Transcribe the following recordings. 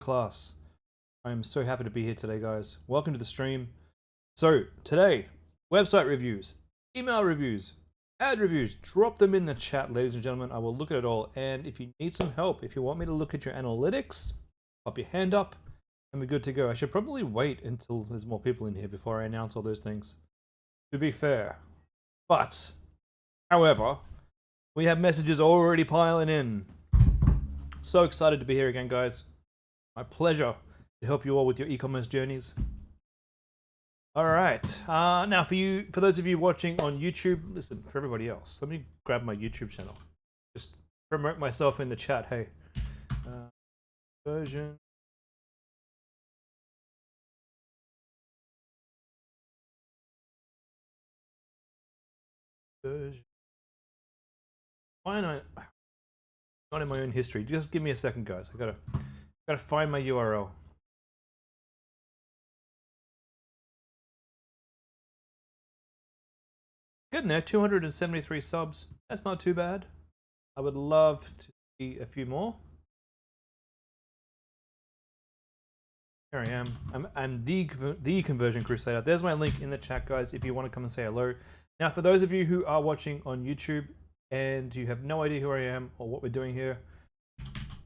Masterclass. I'm so happy to be here today, guys. Welcome to the stream. So, today, website reviews, email reviews, ad reviews. Drop them in the chat, ladies and gentlemen. I will look at it all. And if you need some help, if you want me to look at your analytics, pop your hand up and we're good to go. I should probably wait until there's more people in here before I announce all those things, to be fair. But, however, we have messages already piling in. So excited to be here again, guys. My pleasure to help you all with your e-commerce journeys. All right. Now, for those of you watching on YouTube, listen, for everybody else, let me grab my YouTube channel. Just promote myself in the chat. Hey, version. Why am I not in my own history? Just give me a second, guys. I gotta find my URL. Getting there, 273 subs. That's not too bad. I would love to see a few more. Here I am. I'm the Conversion Crusader. There's my link in the chat, guys, if you want to come and say hello. Now, for those of you who are watching on YouTube and you have no idea who I am or what we're doing here,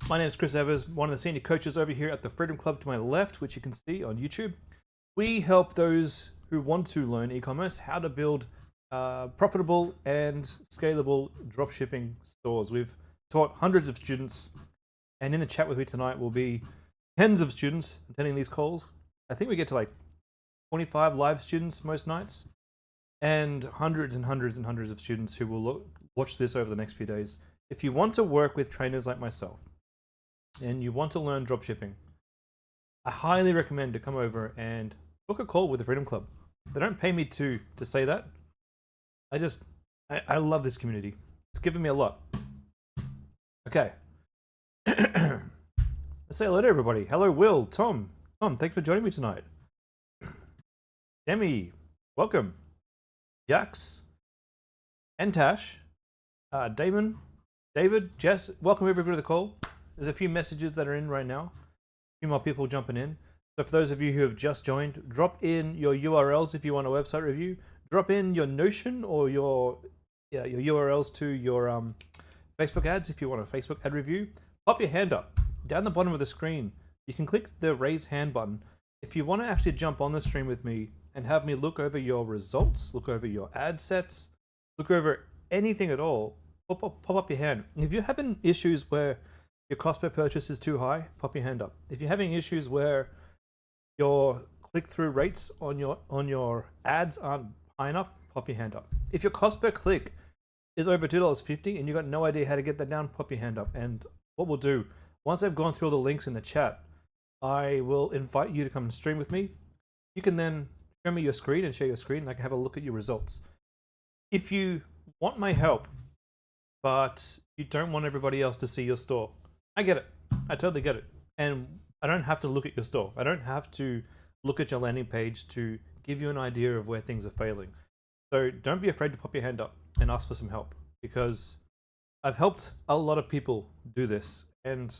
my name is Chris Evers, one of the senior coaches over here at the Freedom Club to my left, which you can see on YouTube. We help those who want to learn e-commerce how to build profitable and scalable dropshipping stores. We've taught hundreds of students, and in the chat with me tonight will be tens of students attending these calls. I think we get to like 25 live students most nights, and hundreds and hundreds and hundreds of students who will watch this over the next few days. If you want to work with trainers like myself, and you want to learn dropshipping, I highly recommend to come over and book a call with the Freedom Club. They don't pay me to say that. I love this community. It's given me a lot. Okay. Let's say hello to everybody. Hello, Will, Tom. Tom, thanks for joining me tonight. Demi, welcome. Jax, Antash, Damon, David, Jess, welcome everybody to the call. There's a few messages that are in right now. A few more people jumping in. So for those of you who have just joined, drop in your URLs if you want a website review. Drop in your Notion or your URLs to your Facebook ads if you want a Facebook ad review. Pop your hand up. Down the bottom of the screen, you can click the raise hand button. If you want to actually jump on the stream with me and have me look over your results, look over your ad sets, look over anything at all, pop up your hand. If you're having issues where your cost per purchase is too high, pop your hand up. If you're having issues where your click-through rates on your ads aren't high enough, pop your hand up. If your cost per click is over $2.50 and you got no idea how to get that down, pop your hand up. And what we'll do, once I've gone through all the links in the chat, I will invite you to come and stream with me. You can then show me your screen and share your screen and I can have a look at your results. If you want my help, but you don't want everybody else to see your store, I get it. I totally get it. And I don't have to look at your store. I don't have to look at your landing page to give you an idea of where things are failing. So don't be afraid to pop your hand up and ask for some help, because I've helped a lot of people do this. And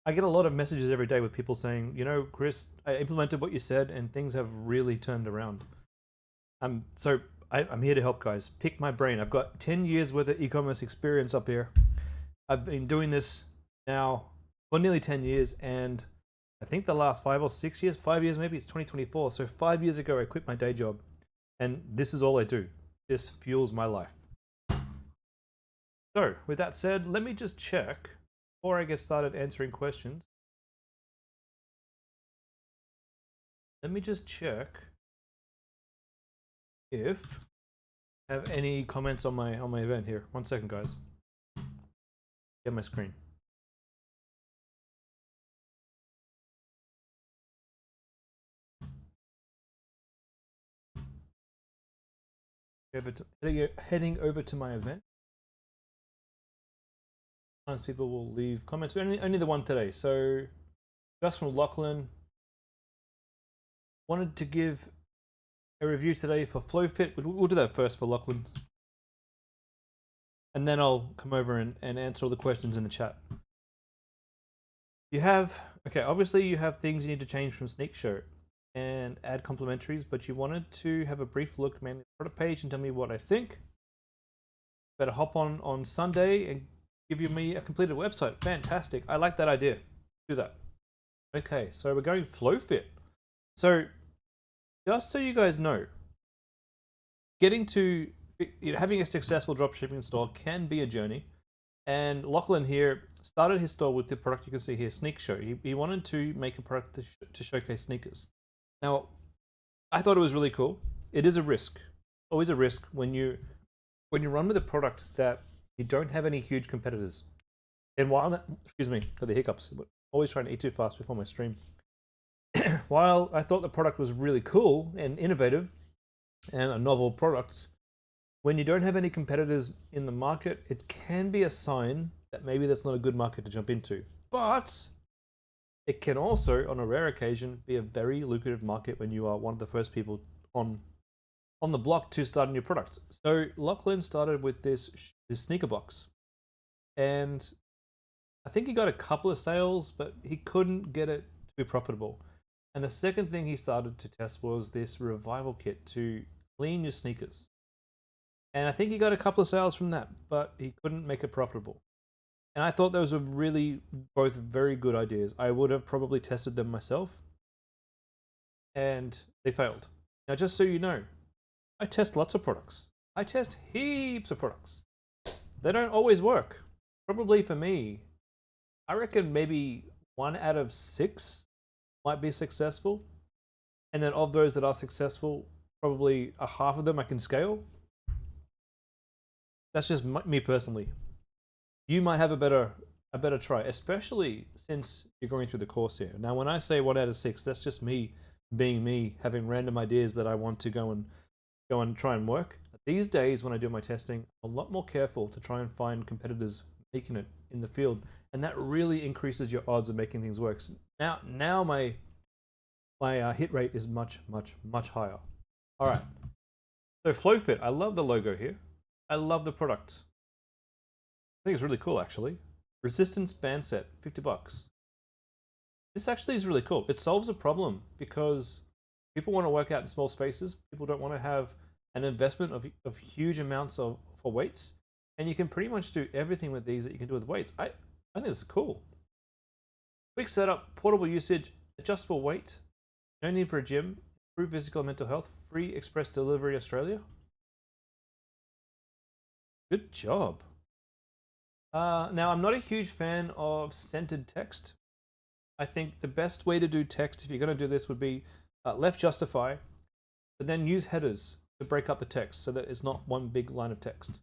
I get a lot of messages every day with people saying, you know, Chris, I implemented what you said and things have really turned around. So I'm here to help, guys. Pick my brain. I've got 10 years worth of e-commerce experience up here. I've been doing this now for nearly 10 years, and I think the last 5 or 6 years, 5 years maybe, it's 2024. So 5 years ago, I quit my day job, and this is all I do. This fuels my life. So with that said, let me just check before I get started answering questions. Let me just check if I have any comments on my event here. 1 second, guys. Get my screen. Heading over to my event. Sometimes people will leave comments, but only the one today. So just from Lachlan, wanted to give a review today for FlowFit. We'll do that first for Lachlan, and then I'll come over and answer all the questions in the chat. You have Okay, obviously you have things you need to change from Sneak Show and add complementaries, but you wanted to have a brief look mainly at the product page and tell me what I think. Better hop on Sunday and give you me a completed website. Fantastic. I like that idea. Do that. Okay, so we're going FlowFit. So just so you guys know, getting to having a successful dropshipping store can be a journey. And Lachlan here started his store with the product you can see here, Sneak Show. He wanted to make a product to showcase sneakers. Now, I thought it was really cool. It is a risk, always a risk when you run with a product that you don't have any huge competitors. And while that, excuse me, got the hiccups. Always trying to eat too fast before my stream. While I thought the product was really cool and innovative and a novel product, when you don't have any competitors in the market, it can be a sign that maybe that's not a good market to jump into. But it can also, on a rare occasion, be a very lucrative market when you are one of the first people on the block to start a new product. So Lachlan started with this sneaker box, and I think he got a couple of sales, but he couldn't get it to be profitable. And the second thing he started to test was this revival kit to clean your sneakers. And I think he got a couple of sales from that, but he couldn't make it profitable. And I thought those were really both very good ideas. I would have probably tested them myself, and they failed. Now, just so you know, I test lots of products. I test heaps of products. They don't always work. Probably for me, I reckon maybe 1 out of 6 might be successful. And then of those that are successful, probably a half of them I can scale. That's just me personally. You might have a better try, especially since you're going through the course here. Now, when I say 1 out of 6, that's just me being me, having random ideas that I want to go and try and work. These days, when I do my testing, I'm a lot more careful to try and find competitors making it in the field, and that really increases your odds of making things work. Now my hit rate is much higher. All right. So FlowFit, I love the logo here. I love the product. I think it's really cool, actually. Resistance band set, $50. This actually is really cool. It solves a problem because people want to work out in small spaces. People don't want to have an investment of huge amounts for weights. And you can pretty much do everything with these that you can do with weights. I think this is cool. Quick setup, portable usage, adjustable weight, no need for a gym, improved physical and mental health, free express delivery Australia. Good job. Now, I'm not a huge fan of centered text. I think the best way to do text, if you're going to do this, would be left justify, but then use headers to break up the text so that it's not one big line of text.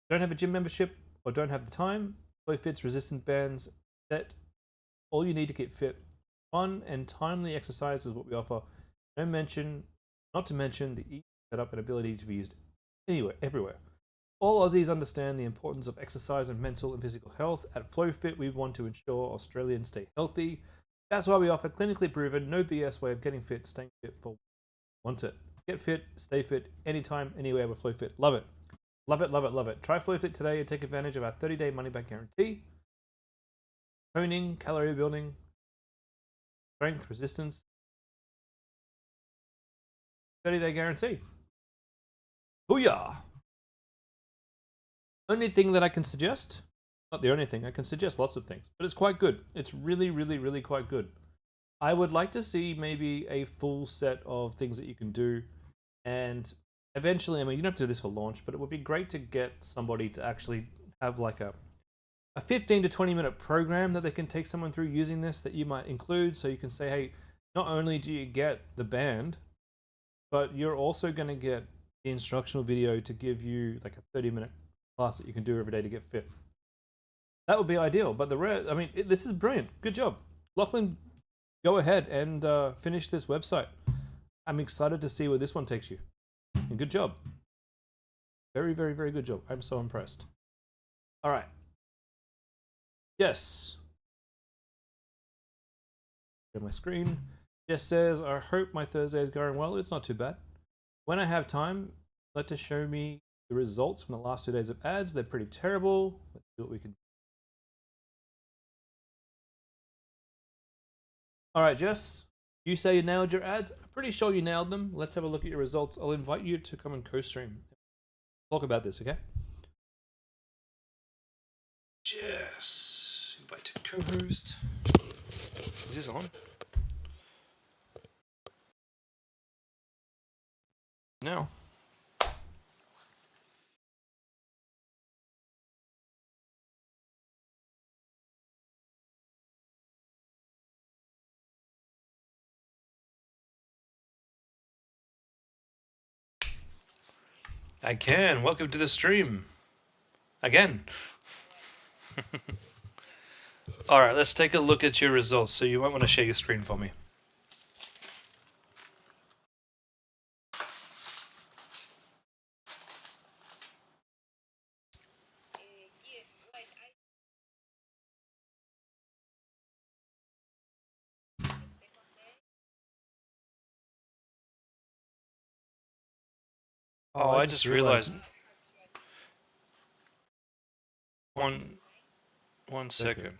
Don't have a gym membership or don't have the time, FlowFit's resistance bands set. All you need to get fit. Fun and timely exercise is what we offer. Not to mention the easy setup and ability to be used anywhere, everywhere. All Aussies understand the importance of exercise and mental and physical health. At FlowFit, we want to ensure Australians stay healthy. That's why we offer clinically proven, no BS way of getting fit, staying fit for want it. Get fit, stay fit, anytime, anywhere with FlowFit. Love it. Love it, love it, love it. Try FlowFit today and take advantage of our 30-day money-back guarantee. Toning, calorie building, strength, resistance. 30-day guarantee. Booyah! Only thing that I can suggest, not the only thing, I can suggest lots of things, but it's quite good. It's really quite good. I would like to see maybe a full set of things that you can do, and eventually, I mean, you don't have to do this for launch, but it would be great to get somebody to actually have like a 15 to 20 minute program that they can take someone through using this that you might include. So you can say, hey, not only do you get the band, but you're also going to get the instructional video to give you like a 30-minute class that you can do every day to get fit. That would be ideal. But this is brilliant. Good job. Lachlan, go ahead and finish this website. I'm excited to see where this one takes you. And good job. Very good job. I'm so impressed. All right. Yes. Share my screen. Jess says, I hope my Thursday is going well. It's not too bad. When I have time, let to show me the results from the last 2 days of ads. They're pretty terrible. Let's see what we can do. All right, Jess. You say you nailed your ads. I'm pretty sure you nailed them. Let's have a look at your results. I'll invite you to come and co-stream. Talk about this, okay? Jess, invite to co-host. Is this on? No. I can. Welcome to the stream. Again. All right, let's take a look at your results. So you might want to share your screen for me. Oh, I just realized. One second.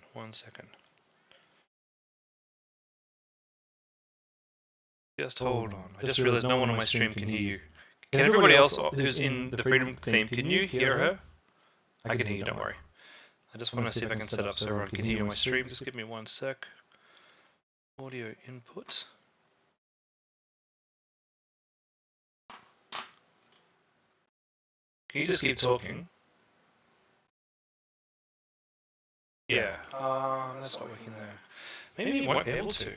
Just hold on. I just realized no one on my stream can hear you. Can everybody else who's in the Freedom theme, can you hear her? I can hear you, don't worry. I just want to see if I can set up so everyone can hear my stream. Just give me 1 sec. Audio input. Can you just keep talking? Yeah, that's not working there. Maybe you won't be able to.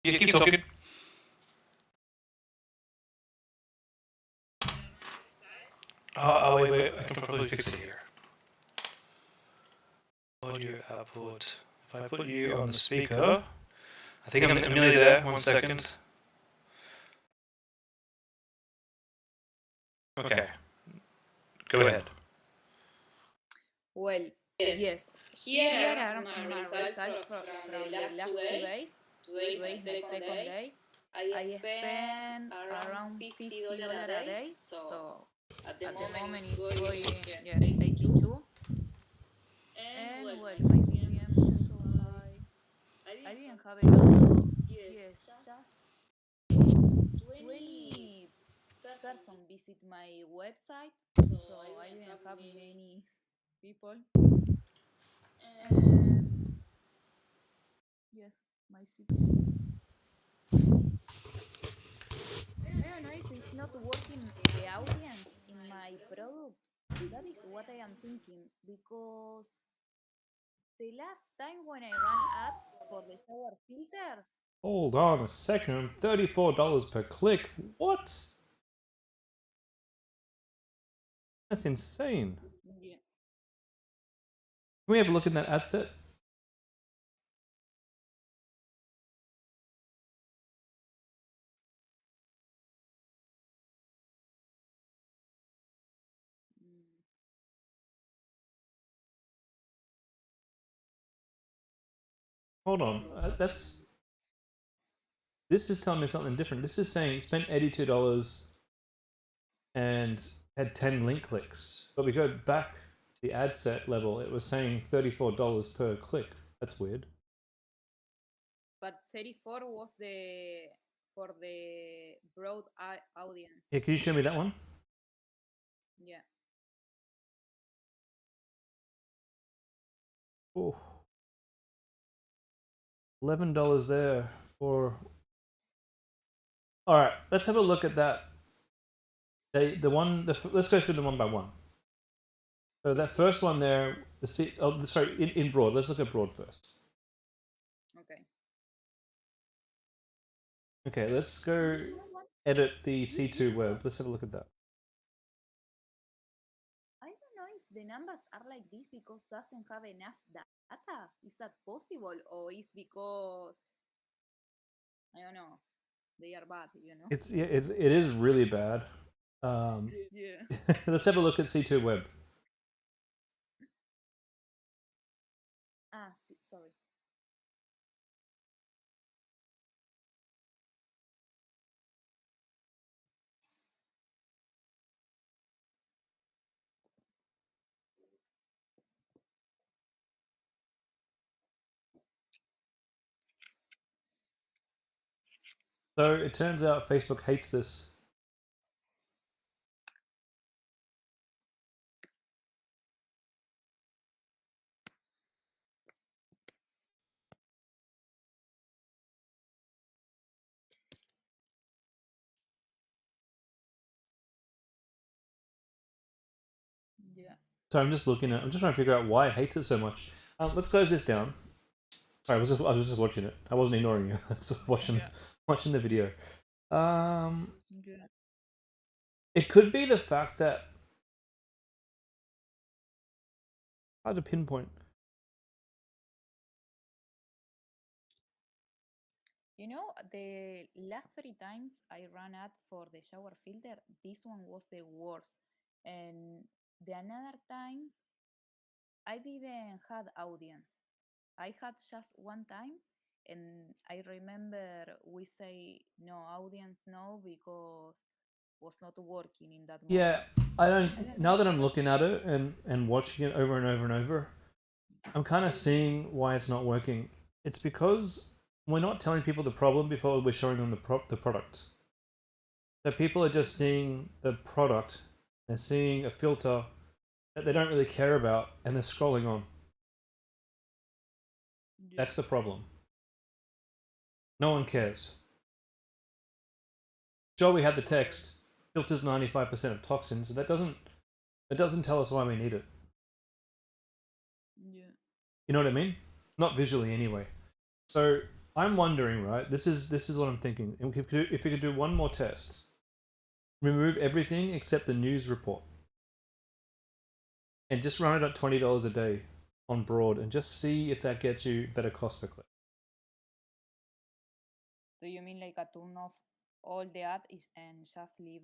Yeah, keep talking. Wait, I can probably fix it here. Audio output. If I put you on the speaker, I think I'm nearly there. 1 second. Okay. Go ahead. Well, yes. Here are my results from the last 2 days. Today is my second day. I spend around $50 a day. So at the moment it's going 82. And well, my CPM is so high. I didn't have a lot. Yes, just 20 person visit my website. So I didn't have many people. And yes, my CPC. I don't know if it's not working the audience in my product. That is what I am thinking because the last time when I ran ads for the shower filter. Hold on a second. $34 per click. What? That's insane. Yeah. Can we have a look in that ad set? Hold on. This is telling me something different. This is saying spent $82 and had 10 link clicks. But we go back to the ad set level, it was saying $34 per click. That's weird. But 34 was for the broad audience. Yeah, can you show me that one? Yeah. Oh. $11 there for. All right, let's have a look at that. Let's go through them one by one. So that first one there, in broad. Let's look at broad first. Okay. Okay, let's go edit the C2 web. Let's have a look at that. I don't know if the numbers are like this because doesn't have enough data. Is that possible, or is because I don't know, they are bad, you know? It is really bad. Yeah. Let's have a look at C2 web. Sorry. So it turns out Facebook hates this. Yeah. So I'm just looking at. I'm just trying to figure out why it hates it so much. Let's close this down. Sorry, I was just watching it. I wasn't ignoring you. I was just watching the video. Yeah. It could be the fact that hard to pinpoint. You know, the last 3 times I ran ad for the shower filter, this one was the worst. And the another times I didn't had audience. I had just one time, and I remember we say no audience no because was not working in that Yeah, moment. I don't. I don't Now know, that I'm but looking at it and watching it over and over and over, I'm kind of seeing why it's not working. It's because we're not telling people the problem before we're showing them the product. So people are just seeing the product. They're seeing a filter that they don't really care about, and they're scrolling on. yeah, That's the problem. No one cares. Sure, we had the text filters 95% of toxins, and that doesn't tell us why we need it. yeah. You know what I mean? Not visually, anyway. So I'm wondering, right? This is what I'm thinking. If we could do one more test, remove everything except the news report, and just run it at $20 a day on broad, and just see if that gets you better cost per click. Do you mean like a turn off all the ad is and just leave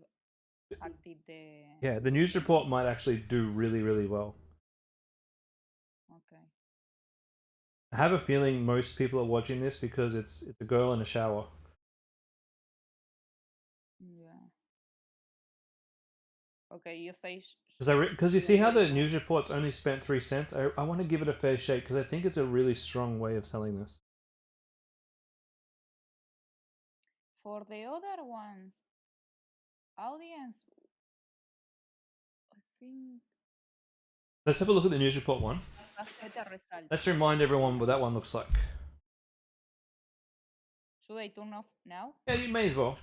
active Yeah, the news the report news? might actually do really, really well. Okay. I have a feeling most people are watching this because it's a girl in a shower. Yeah. Okay, you say Because you see how should the news report's only spent 3 cents. I want to give it a fair shake because I think it's a really strong way of selling this. for the other ones, audience, I think Let's have a look at the news report one. has better results. Let's remind everyone what that one looks like. Should I turn off now? Yeah, you may as well.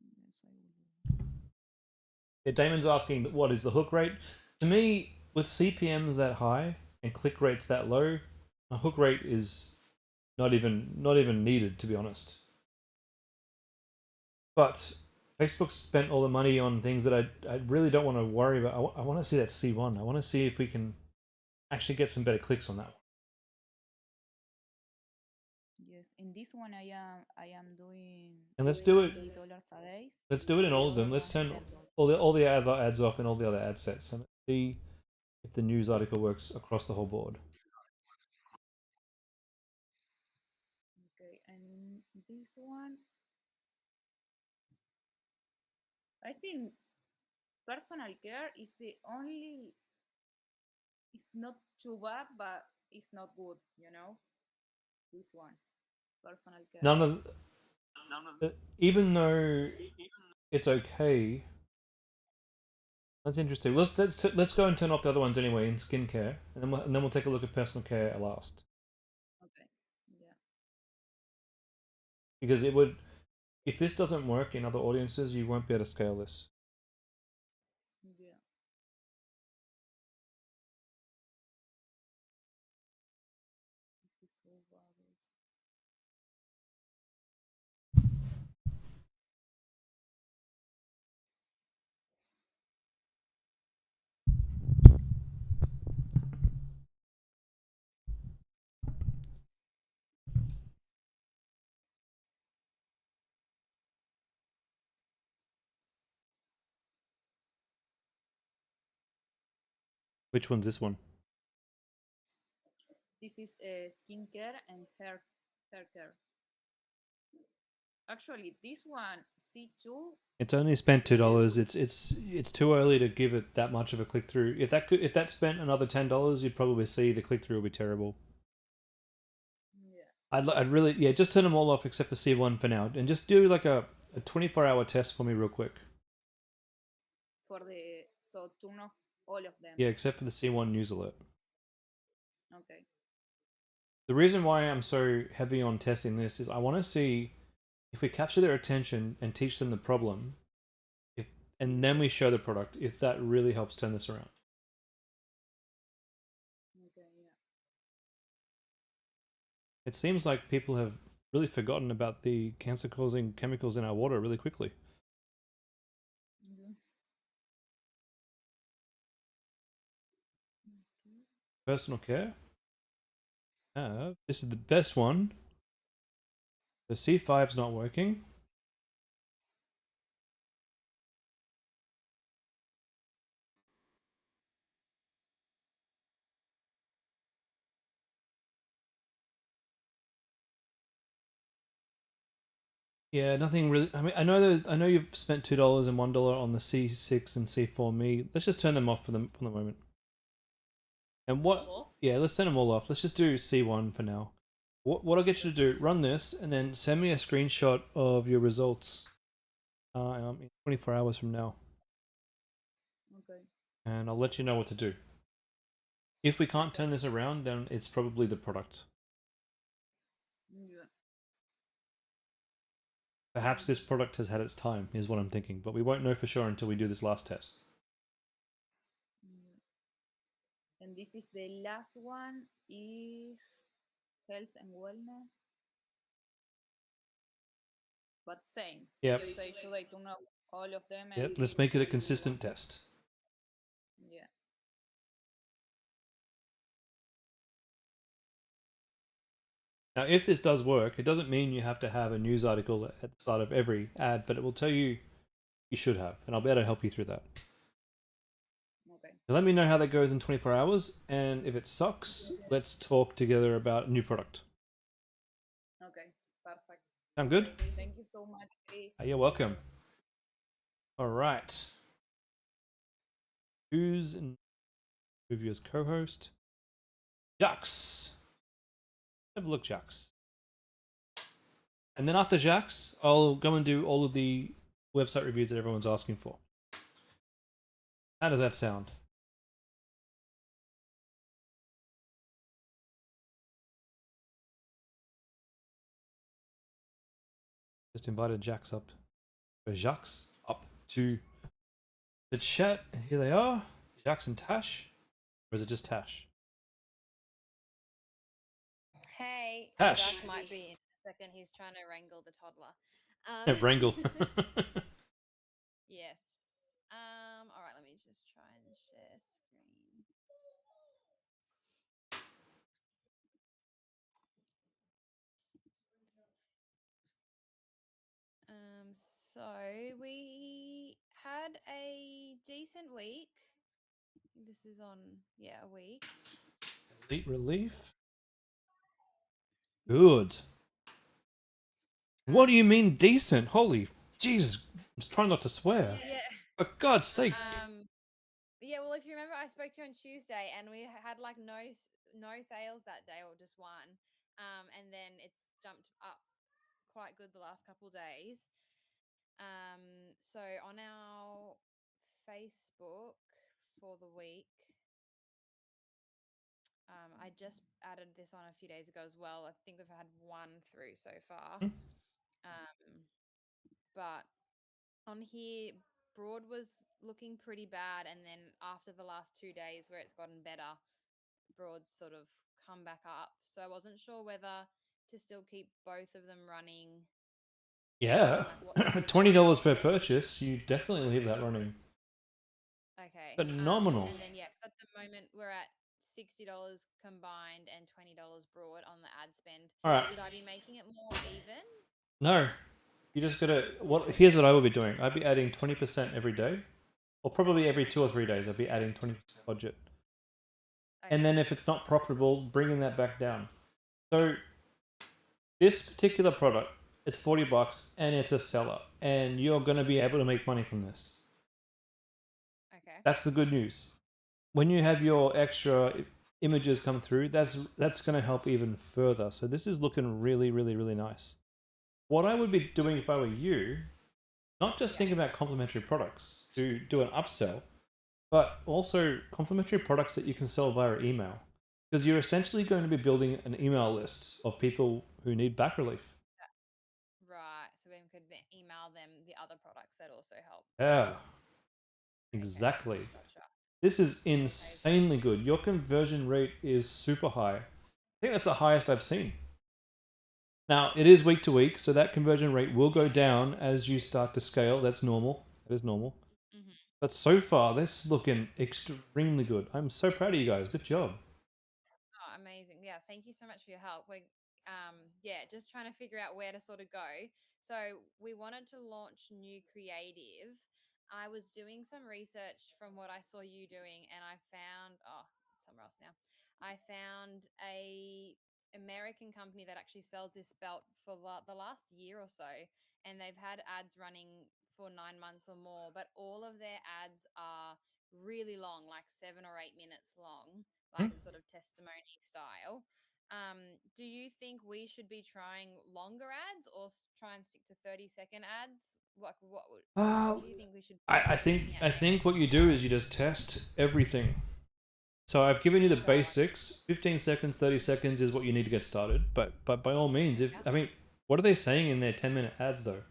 Yes, I will. Yeah, Damon's asking what is the hook rate. To me, with CPMs that high and click rates that low, a hook rate is not even needed, to be honest. But Facebook spent all the money on things that I really don't want to worry about. I want to see that C1. I want to see if we can actually get some better clicks on that one. Yes, in this one I am doing And let's do it. $20 a day. Let's do it in The all of them. other Let's one turn $10. all the other ads off and all the other ad sets, and see if the news article works across the whole board. Okay, and this one, I think personal care is the only. It's not too bad, but it's not good. You know, this one, personal care. None of even though it's okay. That's interesting. Let's go and turn off the other ones anyway in skincare, and then we'll take a look at personal care at last, Okay. Yeah. because it would, if this doesn't work in other audiences, you won't be able to scale this. Yeah. This is so bad. Which one's this one? This is skincare and hair care. Actually, this one C2. It's only spent The $2. It's too early to give it that much of a click through. If that spent another $10, you'd probably see the click through will be terrible. yeah. I'd really, yeah, just turn them all off except for C1 for now, and just do like a 24-hour test for me real quick. So turn off all of them. Yeah, except for the C1 news alert. Okay. The reason why I'm so heavy on testing this is I want to see if we capture their attention and teach them the problem, if, and then we show the product, if that really helps turn this around. Okay. Yeah. It seems like people have really forgotten about the cancer-causing chemicals in our water really quickly. Mhm. Personal care. This is the best one. The C5's not working. Yeah, nothing really. I mean, I know you've spent $2 and $1 on the C6 and C4 me. Let's just turn them off for the moment. And what? Yeah, let's turn them all off. Let's just do C1 for now. What I'll get you to do? Run this and then send me a screenshot of your results. In 24 hours from now, Okay. and I'll let you know what to do. If we can't turn this around, then it's probably the product. Yeah. Perhaps this product has had its time, is what I'm thinking, but we won't know for sure until we do this last test. Yeah. And this is the last one is health and wellness. But same. Yep. You say should I turn off all of them and Yep. Let's make it a consistent test. yeah. Now, if this does work, it doesn't mean you have to have a news article at the start of every ad, but it will tell you you should have, and I'll be able to help you through that. Okay. So let me know how that goes in 24 hours, and if it sucks, let's talk together about a new product. Okay. Perfect. Sound good? Thank you so much, Chris. You're welcome. All right. Who's in Vivia's co-host? Jax. Have a look, Jax. And then after Jax, I'll go and do all of the website reviews that everyone's asking for. How does that sound? Just invited Jax up. Jax up to the chat. And here they are. Jax and Tash. Or is it just Tash? Hey, Tash. Jack might be in a second. He's trying to wrangle the toddler. Wrangle. Yes. All right, let me just try and share screen. So we had a decent week. This is on, yeah, a week. Elite Relief. Yes. Good. What do you mean decent? Holy Jesus. I'm just trying not to swear. Yeah. For God's sake. Yeah, well, if you remember, I spoke to you on Tuesday, and we had like no sales that day, or just one. And then it's jumped up quite good the last couple days. So on our Facebook for the week, I just added this on a few days ago as well. I think we've had one through so far. But on here, Broad was looking pretty bad, and then after the last 2 days where it's gotten better, Broad's sort of come back up. So I wasn't sure whether to still keep both of them running. Yeah. $20 per purchase. You definitely leave that running. Okay. Phenomenal. And then, yeah, at the moment we're at $60 combined and $20 Broad on the ad spend. All right. Should I be making it more even? No. You just gotta. Here's what I would be doing. I'd be adding 20% every day, or probably every 2 or 3 days. I'd be adding 20% budget, and then if it's not profitable, bringing that back down. So this particular product, it's $40, and it's a seller, and you're gonna be able to make money from this. Okay. That's the good news. When you have your extra, images come through, that's going to help even further. So this is looking really, really, really nice. What I would be doing if I were you, not just thinking about complementary products to do an upsell, but also complementary products that you can sell via email. Because you're essentially going to be building an email list of people who need back relief. Right. So we could email them the other products that also help. Yeah, Okay, exactly. gotcha. This is insanely good. Your conversion rate is super high. I think that's the highest I've seen. Now, it is week to week, so that conversion rate will go down as you start to scale. That's normal. That is normal. Mm-hmm. But so far, this is looking extremely good. I'm so proud of you guys. Good job. Oh, amazing. Yeah, thank you so much for your help. We're yeah, just trying to figure out where to sort of go. So we wanted to launch new creative. I was doing some research from what I saw you doing and I found it's somewhere else now. I found a American company that actually sells this belt for the last year or so, and they've had ads running for 9 months or more, but all of their ads are really long, like 7 or 8 minutes long, Hmm? like sort of testimony style. Do you think we should be trying longer ads or try and stick to 30-second ads? What do you think we should be I think looking I at? think what you do is you just test everything. So I've given you the Right. basics. 15 seconds, 30 seconds is what you need to get started. But by all means, if Yeah. I mean, what are they saying in their 10-minute ads though?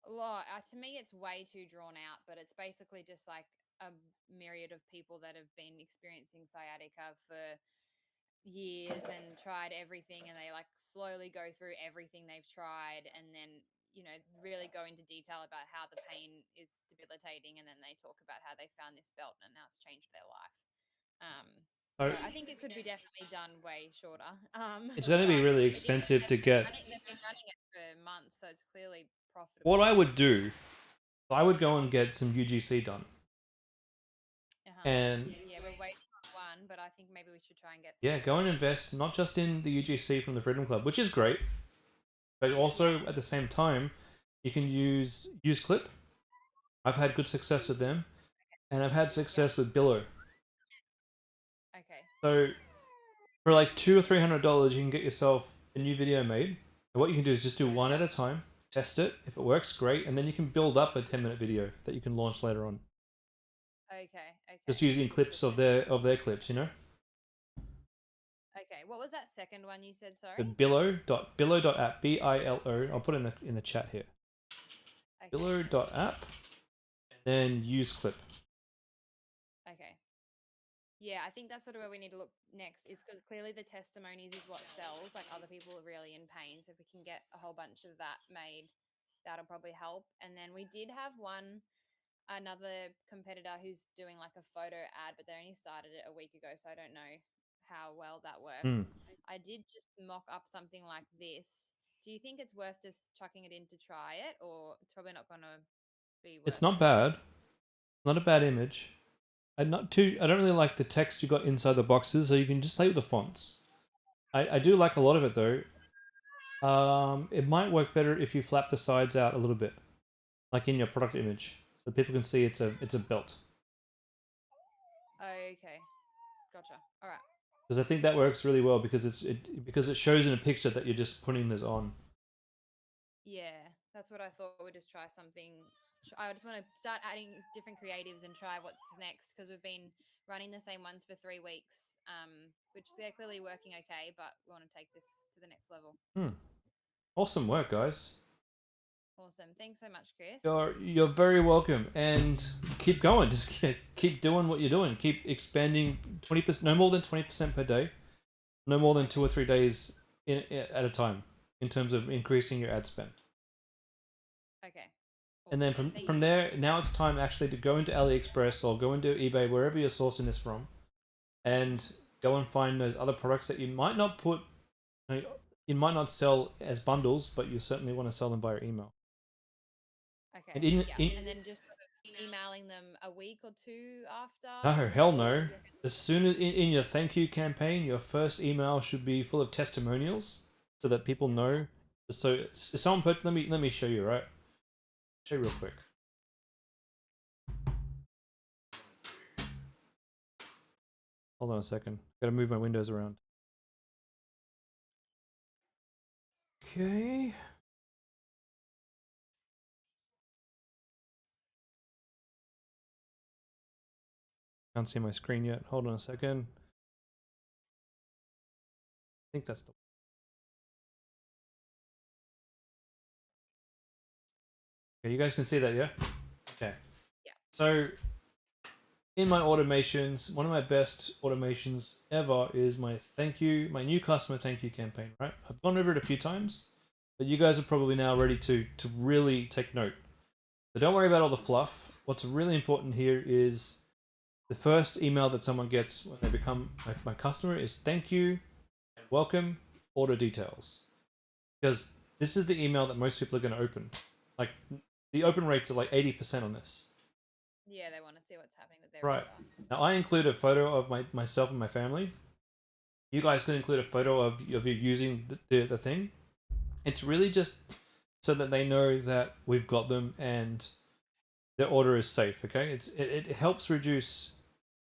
Well, to me, it's way too drawn out, but it's basically just like a myriad of people that have been experiencing sciatica for years and tried everything, and they like slowly go through everything they've tried, and then really go into detail about how the pain is debilitating, and then they talk about how they found this belt and now it's changed their life. um So so I think it could be definitely done way shorter. it's going to be But really it is expensive to get. they've been running it for months, so it's clearly What profitable. I would do, I would go and get some UGC done, Uh-huh. and Yeah, we're waiting on one, but I think maybe we should try and get yeah, some. go and invest not just in the UGC from the Freedom Club, which is great, but also Yeah. at the same time, you can use Clip. I've had good success with them, and I've had Yeah. success with Billo. Okay. So for like $200 or $300, you can get yourself a new video made. And what you can do is just do one Yeah. at a time, test it. If it works, great, and then you can build up a 10-minute video that you can launch later on. Okay. Just Okay. using Just clips the of 10 minutes. their clips, you know. Okay. What was that second one you said? The Sorry. billo.app, BILO. I'll put it in the chat here. Okay. Billo.app, and then use clip. Okay. Yeah, I think that's sort of where we need to look next, is because clearly the testimonies is what sells. Like, other people are really in pain. So if we can get a whole bunch of that made, that'll probably help. And then we did have another competitor who's doing like a photo ad, but they only started it a week ago. So I don't know how well that Hmm. works. I did just mock up something like this. Do you think it's worth just chucking it in to try it, or it's probably not going to be It's worth not it? bad. Not a bad image. And not too. I don't really like the text you got inside the boxes, so you can just play with the fonts. I do like a lot of it though. It might work better if you flap the sides out a little bit, like in your product image, so people can see it's a belt. Okay, gotcha. All right. Because I think that works really well because because it shows in a picture that you're just putting this on. Yeah, that's what I thought. We'd just try something. I just want to start adding different creatives and try what's next, because we've been running the same ones for 3 weeks, which they're clearly working okay, but we want to take this to the next level. Hmm. Awesome work, guys. Awesome. Thanks so much, Chris. You're very welcome, and keep going. Just keep doing what you're doing. Keep expanding 20%, no more than 20% per day, no more than 2 or 3 days at a time in terms of increasing your ad spend. Okay. And then Awesome. from there, now it's time actually to go into AliExpress or go into eBay, wherever you're sourcing this from, and go and find those other products that you might not put, you might not sell as bundles, but you certainly want to sell them via email. Okay. And in, Yeah. in And then just sort of emailing them a week or two after, no, hell or no. you reckon? As soon as in your thank you campaign, your first email should be full of testimonials, so that people know. So if someone put, let me show you, right? Show you real quick. Hold on a second. Got to move my windows around. Okay. Can't see my screen yet. Hold on a second. I think that's the. Okay, you guys can see that, yeah? Okay. Yeah. So in my automations, one of my best automations ever is my new customer thank you campaign, right? I've gone over it a few times, but you guys are probably now ready to really take note. So don't worry about all the fluff. What's really important here is the first email that someone gets when they become my customer is thank you, welcome, order details. Because this is the email that most people are going to open. Like, the open rates are like 80% on this. Yeah, they want to see what's happening with their Right. order. Now, I include a photo of myself and my family. You guys can include a photo of you using the thing. It's really just so that they know that we've got them and their order is safe, okay? It helps reduce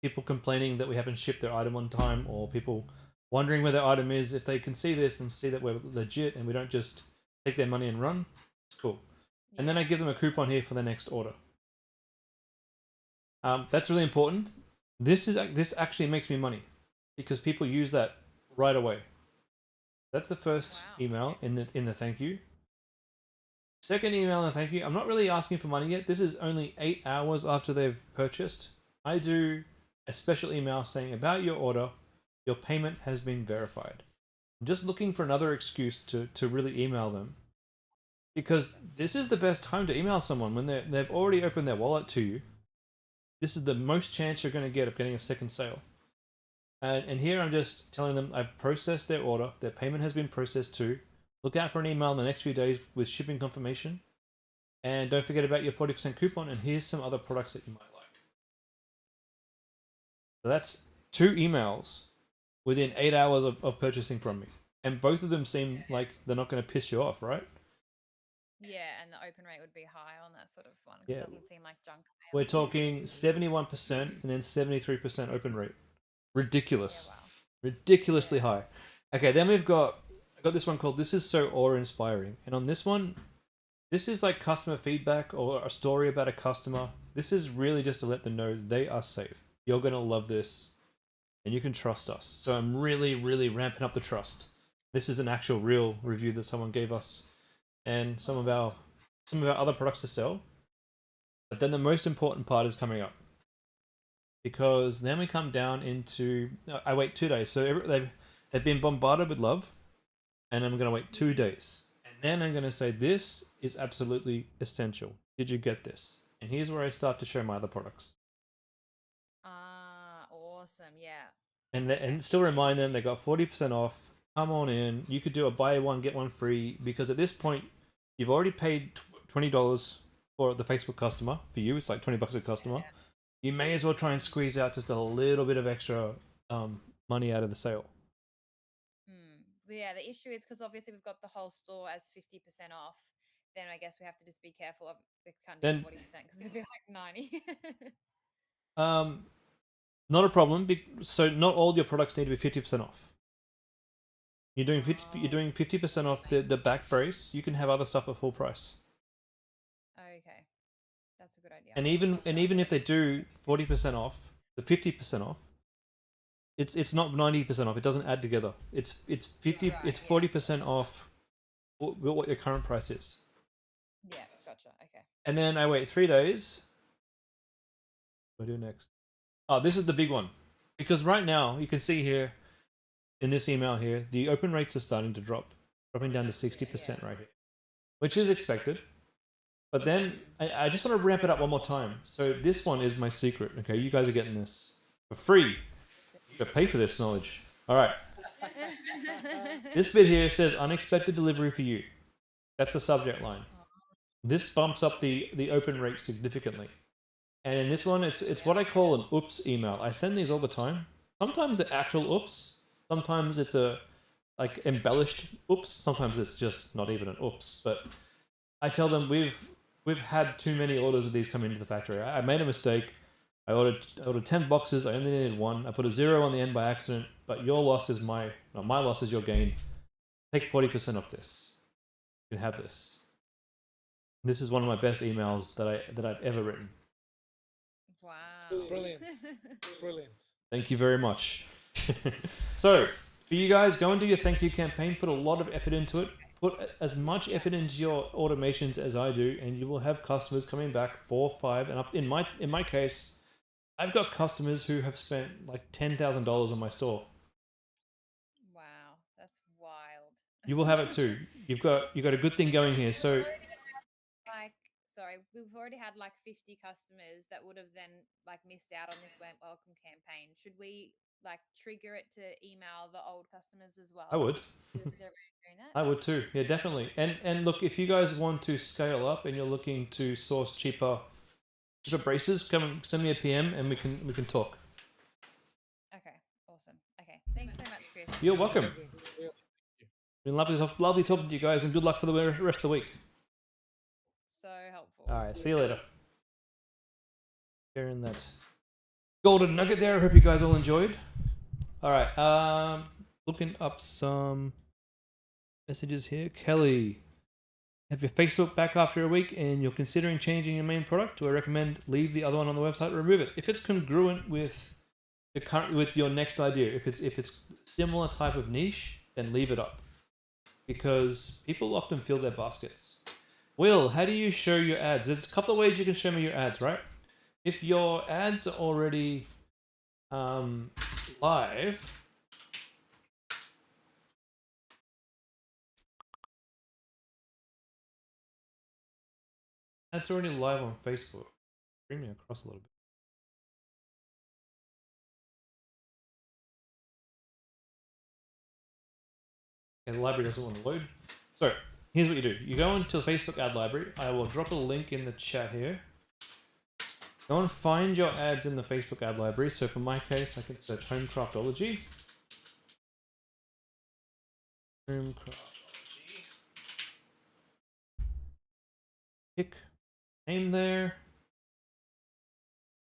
people complaining that we haven't shipped their item on time, or people wondering where their item is. If they can see this and see that we're legit and we don't just take their money and run, it's cool. And then I give them a coupon here for the next order. That's really important. This actually makes me money because people use that right away. That's the first email in the thank you. Second email and thank you. I'm not really asking for money yet. This is only 8 hours after they've purchased. I do a special email saying about your order, your payment has been verified. I'm just looking for another excuse to really email them, because this is the best time to email someone when they've already opened their wallet to you. This is the most chance you're going to get of getting a second sale. And here I'm just telling them I've processed their order, their payment has been processed too. Look out for an email in the next few days with shipping confirmation. And don't forget about your 40% coupon, and here's some other products that you might like. So that's 2 emails within 8 hours of purchasing from me. And both of them seem like they're not going to piss you off, right? Yeah, and the open rate would be high on that sort of one. Yeah. It doesn't seem like junk mail. We're talking 71% and then 73% open rate. Ridiculous. Yeah, wow. Ridiculously high. Okay, then I got this one called This Is So Awe-Inspiring. And on this one, this is like customer feedback or a story about a customer. This is really just to let them know they are safe. You're going to love this and you can trust us. So I'm really, really ramping up the trust. This is an actual real review that someone gave us and some of our other products to sell. But then the most important part is coming up, because then we come down into I wait 2 days. So they've been bombarded with love, and I'm going to wait 2 days. And then I'm going to say, this is absolutely essential. Did you get this? And here's where I start to show my other products. Awesome, yeah. And still remind them they got 40% off. Come on in. You could do a buy one, get one free, because at this point, you've already paid $20 for the Facebook customer. For you, it's like $20 a customer. Yeah. You may as well try and squeeze out just a little bit of extra money out of the sale. Yeah, the issue is because obviously we've got the whole store as 50% off. Then I guess we have to just be careful of we can't do 40% because it'd be like 90. Not a problem. So not all your products need to be 50% off. You're doing 50% off the back brace. You can have other stuff at full price. Okay, that's a good idea. And even if they do 40% off, the 50% off, it's not 90% off. It doesn't add together. It's 50. Right, it's 40% off what your current price is. Yeah, gotcha. Okay. And then I wait 3 days. What do I do next? Oh, this is the big one, because right now you can see here in this email here, the open rates are starting to dropping down to 60% right here, which is expected. But then I just want to ramp it up one more time. So this one is my secret. Okay, you guys are getting this for free. You gotta pay for this knowledge. All right. This bit here says unexpected delivery for you. That's the subject line. This bumps up the open rate significantly. And in this one, it's what I call an oops email. I send these all the time. Sometimes they're actual oops. Sometimes it's a like embellished oops. Sometimes it's just not even an oops. But I tell them we've had too many orders of these come into the factory. I made a mistake. I ordered 10 boxes. I only needed one. I put a 0 on the end by accident, but your loss is my loss is your gain. Take 40% off this. You can have this. This is one of my best emails that I've ever written. Wow. Brilliant. Brilliant. Thank you very much. So, for you guys, go and do your thank you campaign. Put a lot of effort into it. Put as much effort into your automations as I do, and you will have customers coming back 4, 5, and up. In my case, I've got customers who have spent like $10,000 on my store. Wow, that's wild. You will have it too. You've got a good thing going here. So We've already had like 50 customers that would have then like missed out on this welcome campaign. Should we like trigger it to email the old customers as well? I would. Is everyone doing that? I would too. Yeah, definitely. And look, if you guys want to scale up and you're looking to source cheaper braces, come and send me a PM and we can talk. Okay, awesome. Okay, thanks so much, Chris. You're welcome. Amazing. Yeah. Been lovely talking to you guys, and good luck for the rest of the week. So helpful. All right, see you later. Sharing that golden nugget there. I hope you guys all enjoyed. All right, looking up some messages here. Kelly, have your Facebook back after a week and you're considering changing your main product? Do I recommend leave the other one on the website or remove it? If it's congruent with your next idea, if it's similar type of niche, then leave it up, because people often fill their baskets. Will, how do you show your ads? There's a couple of ways you can show me your ads, right? If your ads are already live, that's already live on Facebook. Bring me across a little bit. Okay, the library doesn't want to load. So here's what you do. You go into the Facebook ad library. I will drop a link in the chat here. Go and find your ads in the Facebook ad library. So for my case, I can search Homecraftology. Homecraftology. Pick name there.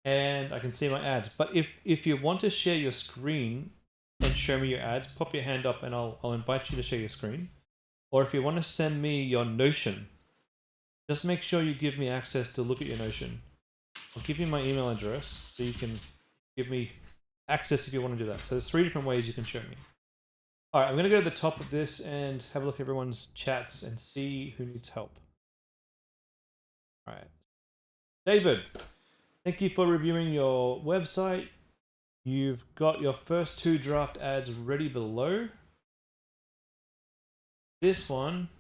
And I can see my ads. But if you want to share your screen and show me your ads, pop your hand up and I'll invite you to share your screen. Or if you want to send me your Notion, just make sure you give me access to look at your Notion. I'll give you my email address so you can give me access if you want to do that. So there's 3 different ways you can show me. All right, I'm going to go to the top of this and have a look at everyone's chats and see who needs help. All right. David, thank you for reviewing your website. You've got your first 2 draft ads ready below. This one,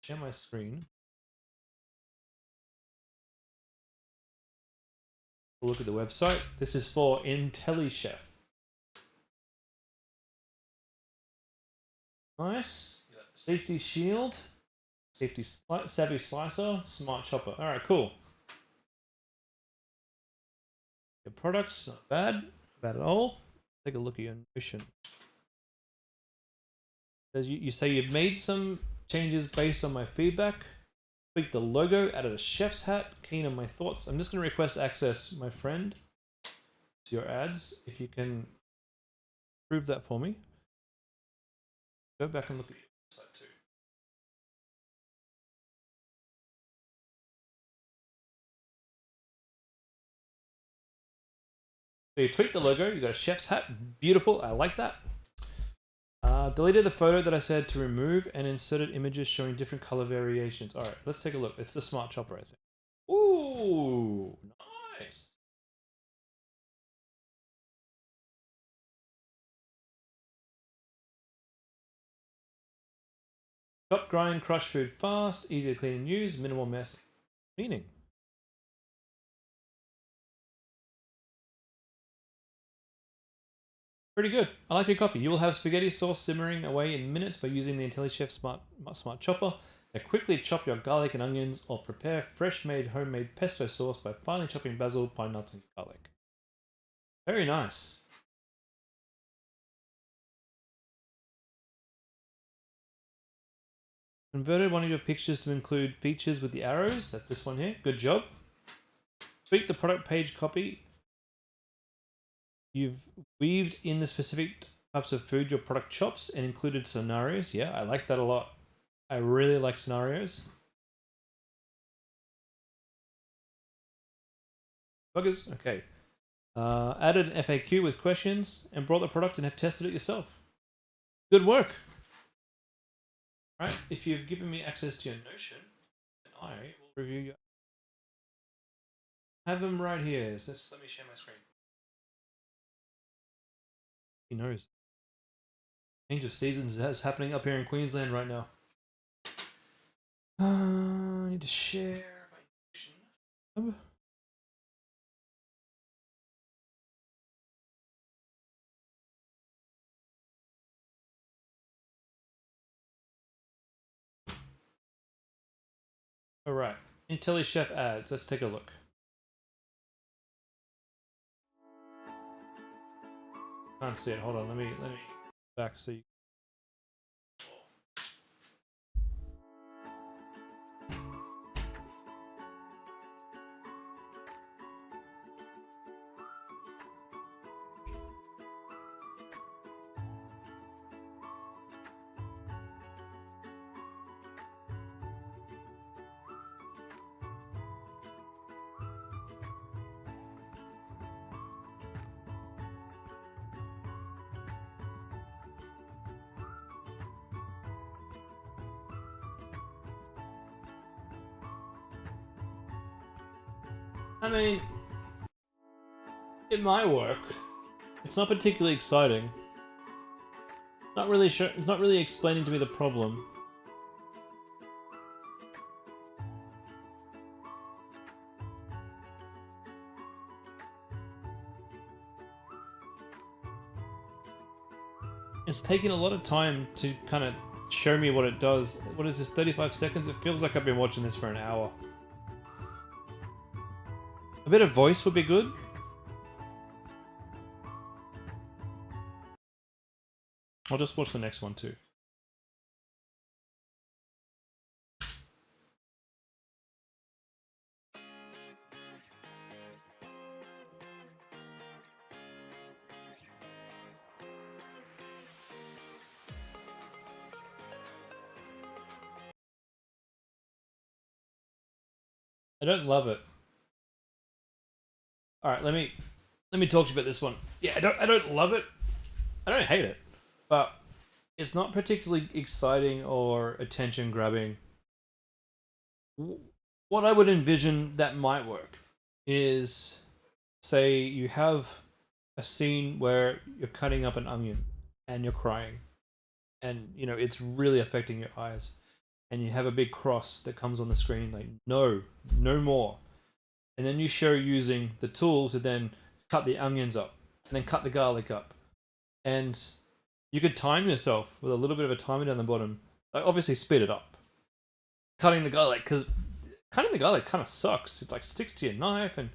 share my screen. Look at the website. This is for IntelliChef. Nice. Safety shield, savvy slicer, smart chopper. All right, cool. Your products, not bad at all. Take a look at your Notion. Says you say you've made some changes based on my feedback. Tweaked the logo, added a chef's hat. Keen on my thoughts. I'm just going to request access, my friend, to your ads. If you can prove that for me. Go back and look at your website too. So you tweaked the logo. You got a chef's hat. Beautiful. I like that. Deleted the photo that I said to remove and inserted images showing different color variations. All right, let's take a look. It's the smart chopper, I think. Ooh, nice. Chop, grind, crush food fast, easy to clean and use, minimal mess cleaning. Pretty good. I like your copy. You will have spaghetti sauce simmering away in minutes by using the IntelliChef Smart Chopper. Now quickly chop your garlic and onions or prepare fresh-made homemade pesto sauce by finely chopping basil, pine nuts, and garlic. Very nice. Converted one of your pictures to include features with the arrows. That's this one here. Good job. Tweak the product page copy you've weaved in the specific types of food your product chops and included scenarios. Yeah, I like that a lot. I really like scenarios. Buggers, okay. Added an FAQ with questions and brought the product and have tested it yourself. Good work. Right, if you've given me access to your Notion, then I will review your. Have them right here. So let me share my screen. He knows. Change of seasons is happening up here in Queensland right now. I need to share my Notion. All right, IntelliChef ads. Let's take a look. Can't see it. Hold on. Let me back so you. I mean, it might work. It's not particularly exciting. Not really sure. It's not really explaining to me the problem. It's taking a lot of time to kind of show me what it does. What is this, 35 seconds? It feels like I've been watching this for an hour. A bit of voice would be good. I'll just watch the next one too. I don't love it. All right, let me talk to you about this one. Yeah, I don't love it. I don't hate it, but it's not particularly exciting or attention grabbing. What I would envision that might work is, say you have a scene where you're cutting up an onion and you're crying, and you know it's really affecting your eyes, and you have a big cross that comes on the screen like no more, and then you show using the tool to then cut the onions up and then cut the garlic up, and you could time yourself with a little bit of a timer down the bottom. Like obviously speed it up cutting the garlic, because cutting the garlic kind of sucks. It's like sticks to your knife and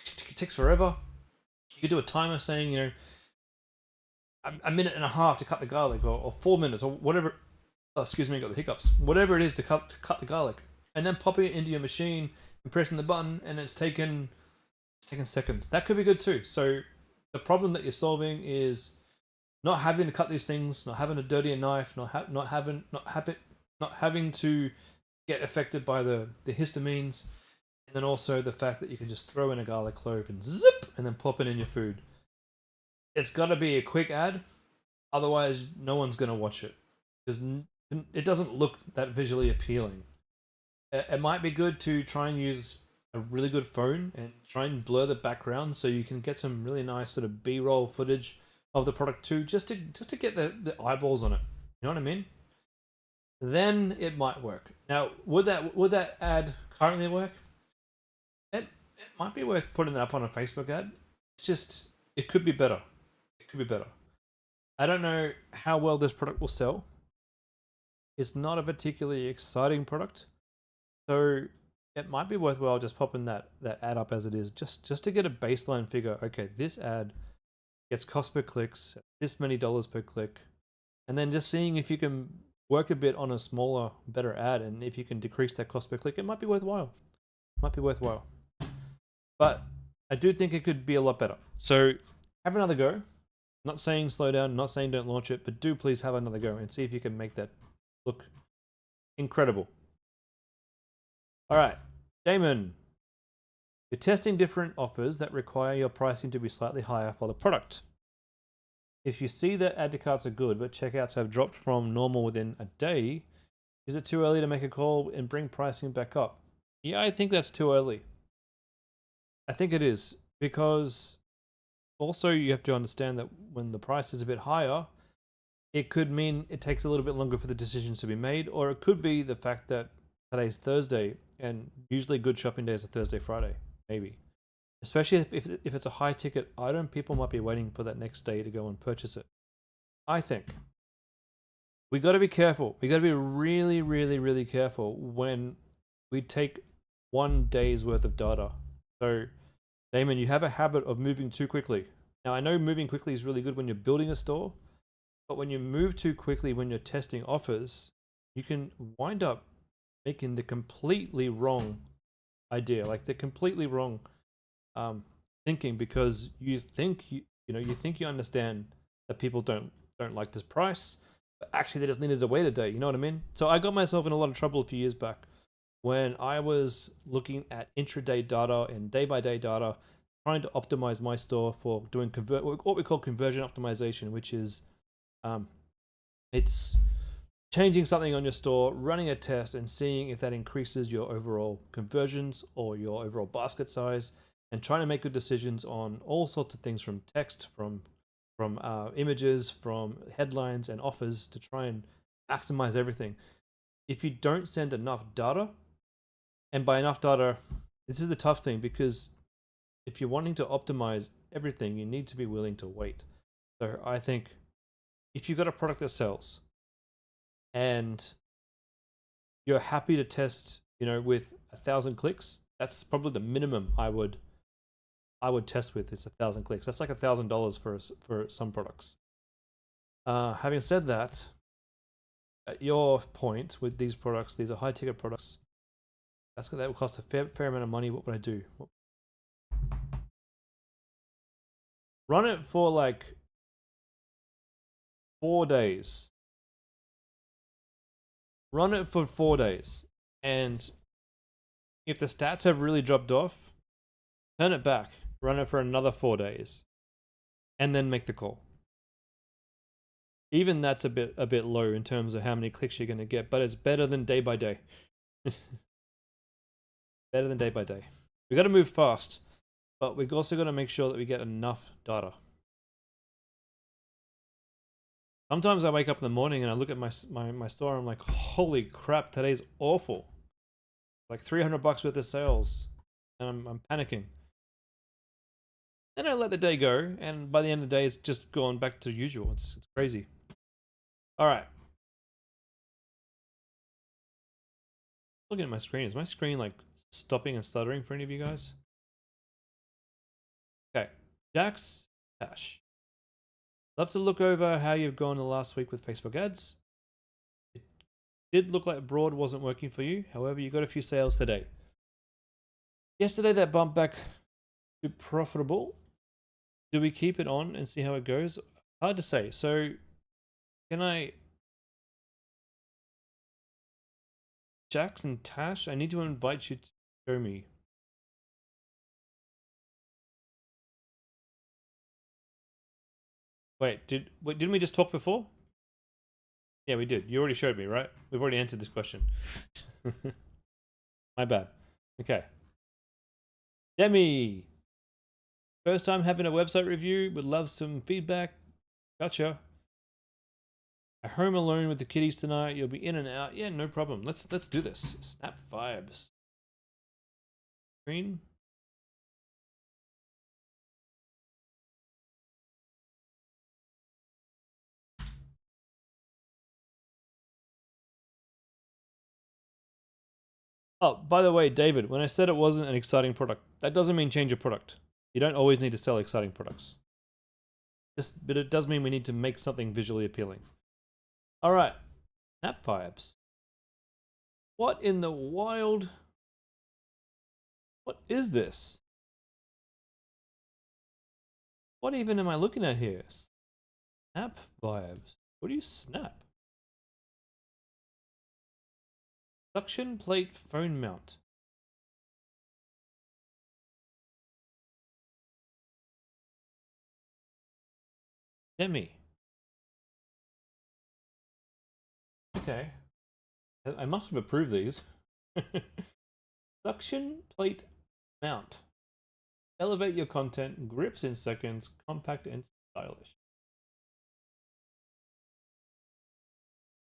it takes forever. You could do a timer saying, you know, a minute and a half to cut the garlic, or 4 minutes, or whatever. Oh, excuse me, I got the hiccups. Whatever it is to cut the garlic, and then popping it into your machine and pressing the button, and it's taken seconds. That could be good too. So the problem that you're solving is not having to cut these things, not having to dirty a knife, not having to get affected by the histamines, and then also the fact that you can just throw in a garlic clove and zip, and then pop it in your food. It's got to be a quick ad, otherwise no one's going to watch it, because it doesn't look that visually appealing. It might be good to try and use a really good phone and try and blur the background so you can get some really nice sort of B-roll footage of the product too, just to get the eyeballs on it. You know what I mean? Then it might work. Now, would that ad currently work? It might be worth putting that up on a Facebook ad. It's just, it could be better. It could be better. I don't know how well this product will sell. It's not a particularly exciting product, so it might be worthwhile just popping that ad up as it is, just to get a baseline figure. Okay, this ad gets cost per clicks, this many dollars per click, and then just seeing if you can work a bit on a smaller, better ad, and if you can decrease that cost per click, it might be worthwhile. But I do think it could be a lot better. So have another go. Not saying slow down, not saying don't launch it, but do please have another go and see if you can make that look incredible. All right, Damon. You're testing different offers that require your pricing to be slightly higher for the product. If you see that add to carts are good, but checkouts have dropped from normal within a day, is it too early to make a call and bring pricing back up? Yeah, I think that's too early. I think it is, because also you have to understand that when the price is a bit higher, it could mean it takes a little bit longer for the decisions to be made, or it could be the fact that today's Thursday, and usually good shopping days are Thursday, Friday, maybe. Especially if it's a high ticket item, people might be waiting for that next day to go and purchase it. I think we got to be careful. We got to be really, really, really careful when we take 1 day's worth of data. So, Damon, you have a habit of moving too quickly. Now, I know moving quickly is really good when you're building a store, but when you move too quickly when you're testing offers, you can wind up making the completely wrong idea, like the completely wrong thinking, because you think you think you understand that people don't like this price, but actually they just needed to wait a day. You know what I mean? So I got myself in a lot of trouble a few years back when I was looking at intraday data and day-by-day data, trying to optimize my store for doing what we call conversion optimization, which is it's changing something on your store, running a test, and seeing if that increases your overall conversions or your overall basket size, and trying to make good decisions on all sorts of things, from text, from images, from headlines and offers, to try and maximize everything. If you don't send enough data, and by enough data, this is the tough thing, because if you're wanting to optimize everything, you need to be willing to wait. So I think if you've got a product that sells and you're happy to test, with 1,000 clicks, that's probably the minimum I would test with. It's 1,000 clicks. That's like $1,000 for some products. Having said that, at your point with these products, these are high ticket products. That will cost a fair amount of money. What would I do? Run it for like 4 days. Run it for 4 days, and if the stats have really dropped off, turn it back. Run it for another 4 days, and then make the call. Even that's a bit low in terms of how many clicks you're going to get, but it's better than day by day. Better than day by day. We got to move fast, but we've also got to make sure that we get enough data. Sometimes I wake up in the morning and I look at my store and I'm like, holy crap, today's awful. Like $300 worth of sales, and I'm panicking. Then I let the day go, and by the end of the day, it's just gone back to usual. It's crazy. All right. Looking at my screen. Is my screen like stopping and stuttering for any of you guys? Okay. Jax Dash. Love to look over how you've gone the last week with Facebook ads. It did look like broad wasn't working for you. However, you got a few sales today. Yesterday, that bumped back to profitable. Do we keep it on and see how it goes? Hard to say. So, can I... Jackson Tash, I need to invite you to show me. Wait, didn't we just talk before? Yeah, we did. You already showed me, right? We've already answered this question. My bad. Okay. Demi. First time having a website review. Would love some feedback. Gotcha. At home alone with the kiddies tonight. You'll be in and out. Yeah, no problem. Let's do this. Snap vibes. Screen. Oh, by the way, David, when I said it wasn't an exciting product, that doesn't mean change your product. You don't always need to sell exciting products. But it does mean we need to make something visually appealing. All right, Snap vibes. What in the wild? What is this? What even am I looking at here? Snap vibes. What do you snap? Suction plate phone mount. Demi. Okay. I must have approved these. Suction plate mount. Elevate your content, grips in seconds, compact and stylish.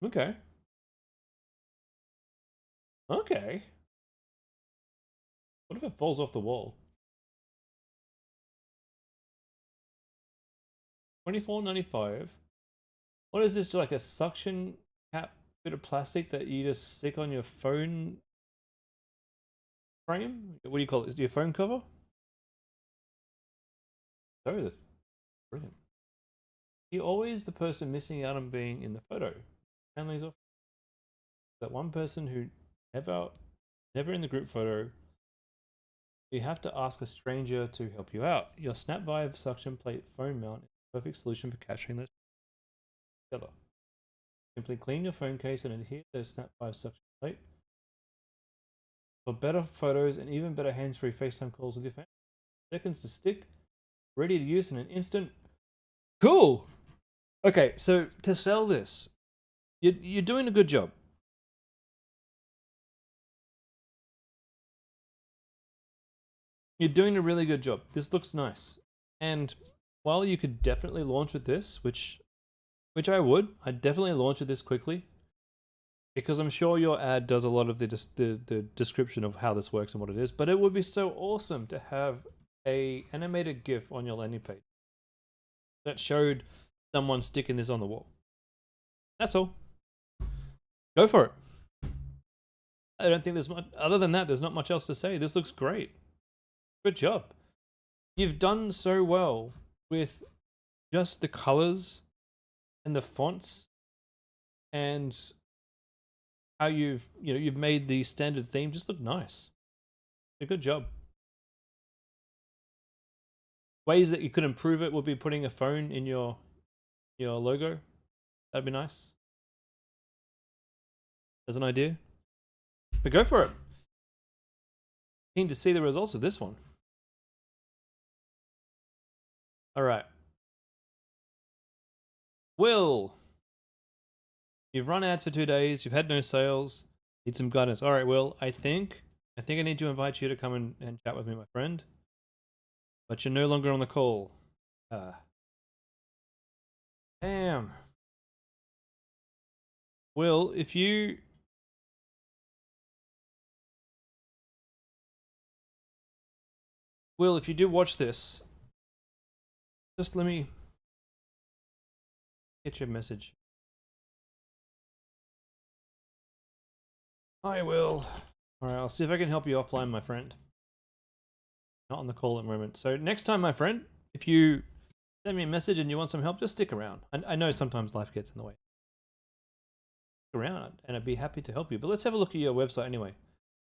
Okay. Okay. What if it falls off the wall? $24.95. What is this, like a suction cap bit of plastic that you just stick on your phone frame? What do you call it? Your phone cover? Oh, that's brilliant. You're always the person missing out on being in the photo. Families off. That one person who never in the group photo. You have to ask a stranger to help you out. Your Snap Vibe suction plate phone mount is the perfect solution for capturing those together. Simply clean your phone case and adhere to the Snap Vibe suction plate for better photos and even better hands-free FaceTime calls with your family. Seconds to stick, ready to use in an instant. Cool. Okay, so to sell this, you're doing a good job. You're doing a really good job. This looks nice. And while you could definitely launch with this, which I'd definitely launch with this quickly, because I'm sure your ad does a lot of the description of how this works and what it is, but it would be so awesome to have a animated GIF on your landing page that showed someone sticking this on the wall. That's all. Go for it. I don't think there's much, other than that, there's not much else to say. This looks great. Good job. You've done so well with just the colors and the fonts and how you've made the standard theme just look nice. A good job. Ways that you could improve it would be putting a phone in your logo. That'd be nice. As an idea. But go for it. Keen to see the results of this one. All right. Will, you've run ads for 2 days. You've had no sales. Need some guidance. All right, Will. I think I need to invite you to come and chat with me, my friend. But you're no longer on the call. Damn. Will, if you do watch this, just let me get your message. I will. All right, I'll see if I can help you offline, my friend. Not on the call at the moment. So next time, my friend, if you send me a message and you want some help, just stick around. I know sometimes life gets in the way. Stick around, and I'd be happy to help you. But let's have a look at your website anyway.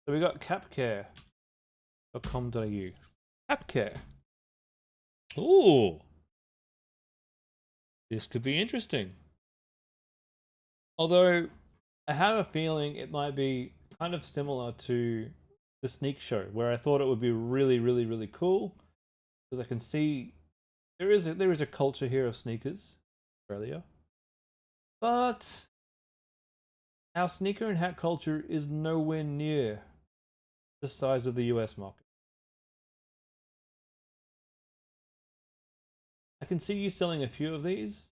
So we got capcare.com.au. Capcare. Ooh. This could be interesting. Although I have a feeling it might be kind of similar to the Sneak Show, where I thought it would be really, really, really cool, because I can see there is a culture here of sneakers, Australia, but our sneaker and hat culture is nowhere near the size of the US market. I can see you selling a few of these,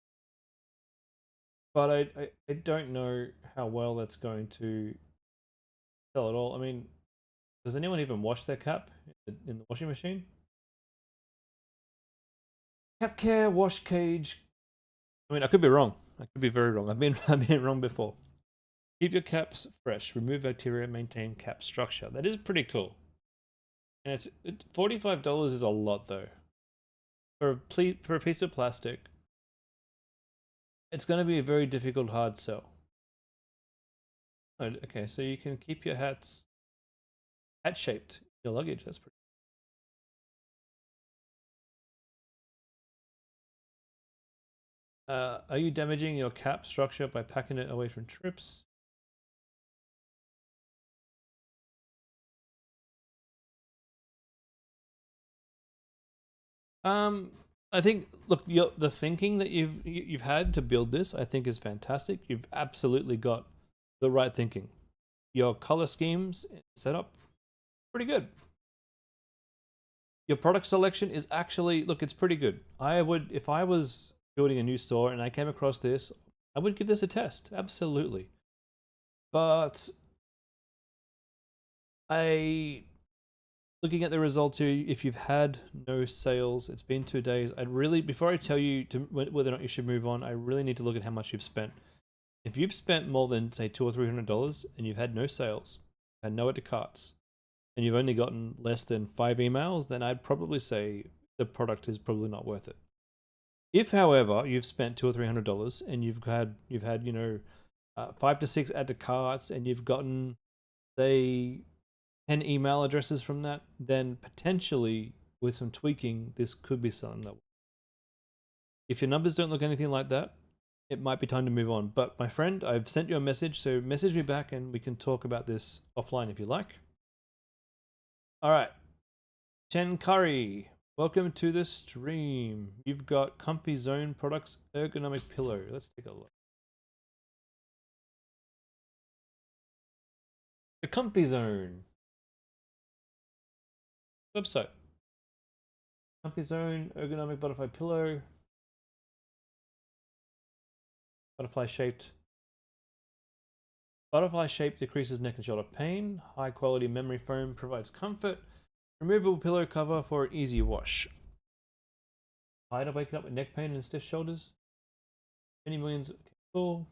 but I don't know how well that's going to sell at all. I mean, does anyone even wash their cap in the washing machine? Cap care, wash cage. I mean, I could be wrong. I could be very wrong. I've been wrong before. Keep your caps fresh. Remove bacteria. Maintain cap structure. That is pretty cool. And it's $45 is a lot though. For a piece of plastic, it's going to be a very difficult hard sell. Oh, okay, so you can keep your hats hat shaped. Your luggage. That's pretty. Are you damaging your cap structure by packing it away from trips? I think look, the thinking that you've had to build this, I think, is fantastic. You've absolutely got the right thinking. Your color schemes setup, pretty good. Your product selection is actually, look, it's pretty good. I would, if I was building a new store and I came across this, I would give this a test, absolutely. But looking at the results here, if you've had no sales, it's been 2 days, I'd really, before I tell you whether or not you should move on, I really need to look at how much you've spent. If you've spent more than, say, $200 or $300 and you've had no sales, had no add to carts, and you've only gotten less than 5 emails, then I'd probably say the product is probably not worth it. If, however, you've spent $200 or $300 and you've had 5 to 6 add to carts and you've gotten, say, 10 email addresses from that, then potentially with some tweaking, this could be something that. If your numbers don't look anything like that, it might be time to move on. But my friend, I've sent you a message, so message me back and we can talk about this offline if you like. All right, Chen Curry, welcome to the stream. You've got Comfy Zone Products ergonomic pillow. Let's take a look. The Comfy Zone website. Comfy Zone ergonomic butterfly pillow. Butterfly shaped decreases neck and shoulder pain. High quality memory foam provides comfort. Removable pillow cover for an easy wash. Tired of waking up with neck pain and stiff shoulders? Many millions. Okay, cool.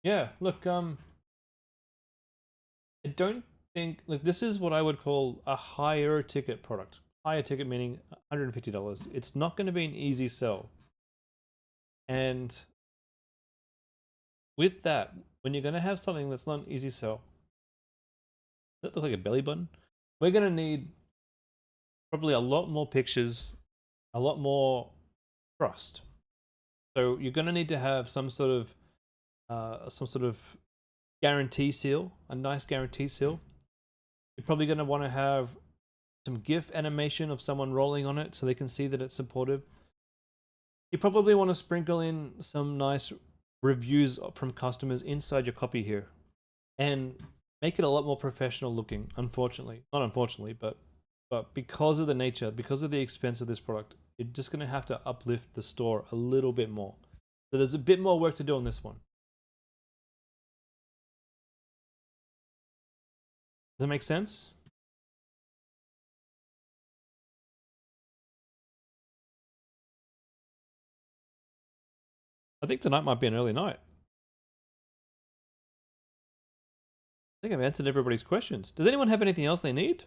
Yeah, look, I don't think, like, this is what I would call a higher ticket product. Higher ticket meaning $150. It's not going to be an easy sell. And with that, when you're going to have something that's not an easy sell, that looks like a belly button, we're going to need probably a lot more pictures, a lot more trust. So you're going to need to have some sort of guarantee seal, a nice guarantee seal. You're probably going to want to have some GIF animation of someone rolling on it so they can see that it's supportive. You probably want to sprinkle in some nice reviews from customers inside your copy here and make it a lot more professional looking. Unfortunately, not unfortunately, but because of the nature, because of the expense of this product, you're just going to have to uplift the store a little bit more. So there's a bit more work to do on this one. Does that make sense? I think tonight might be an early night. I think I've answered everybody's questions. Does anyone have anything else they need?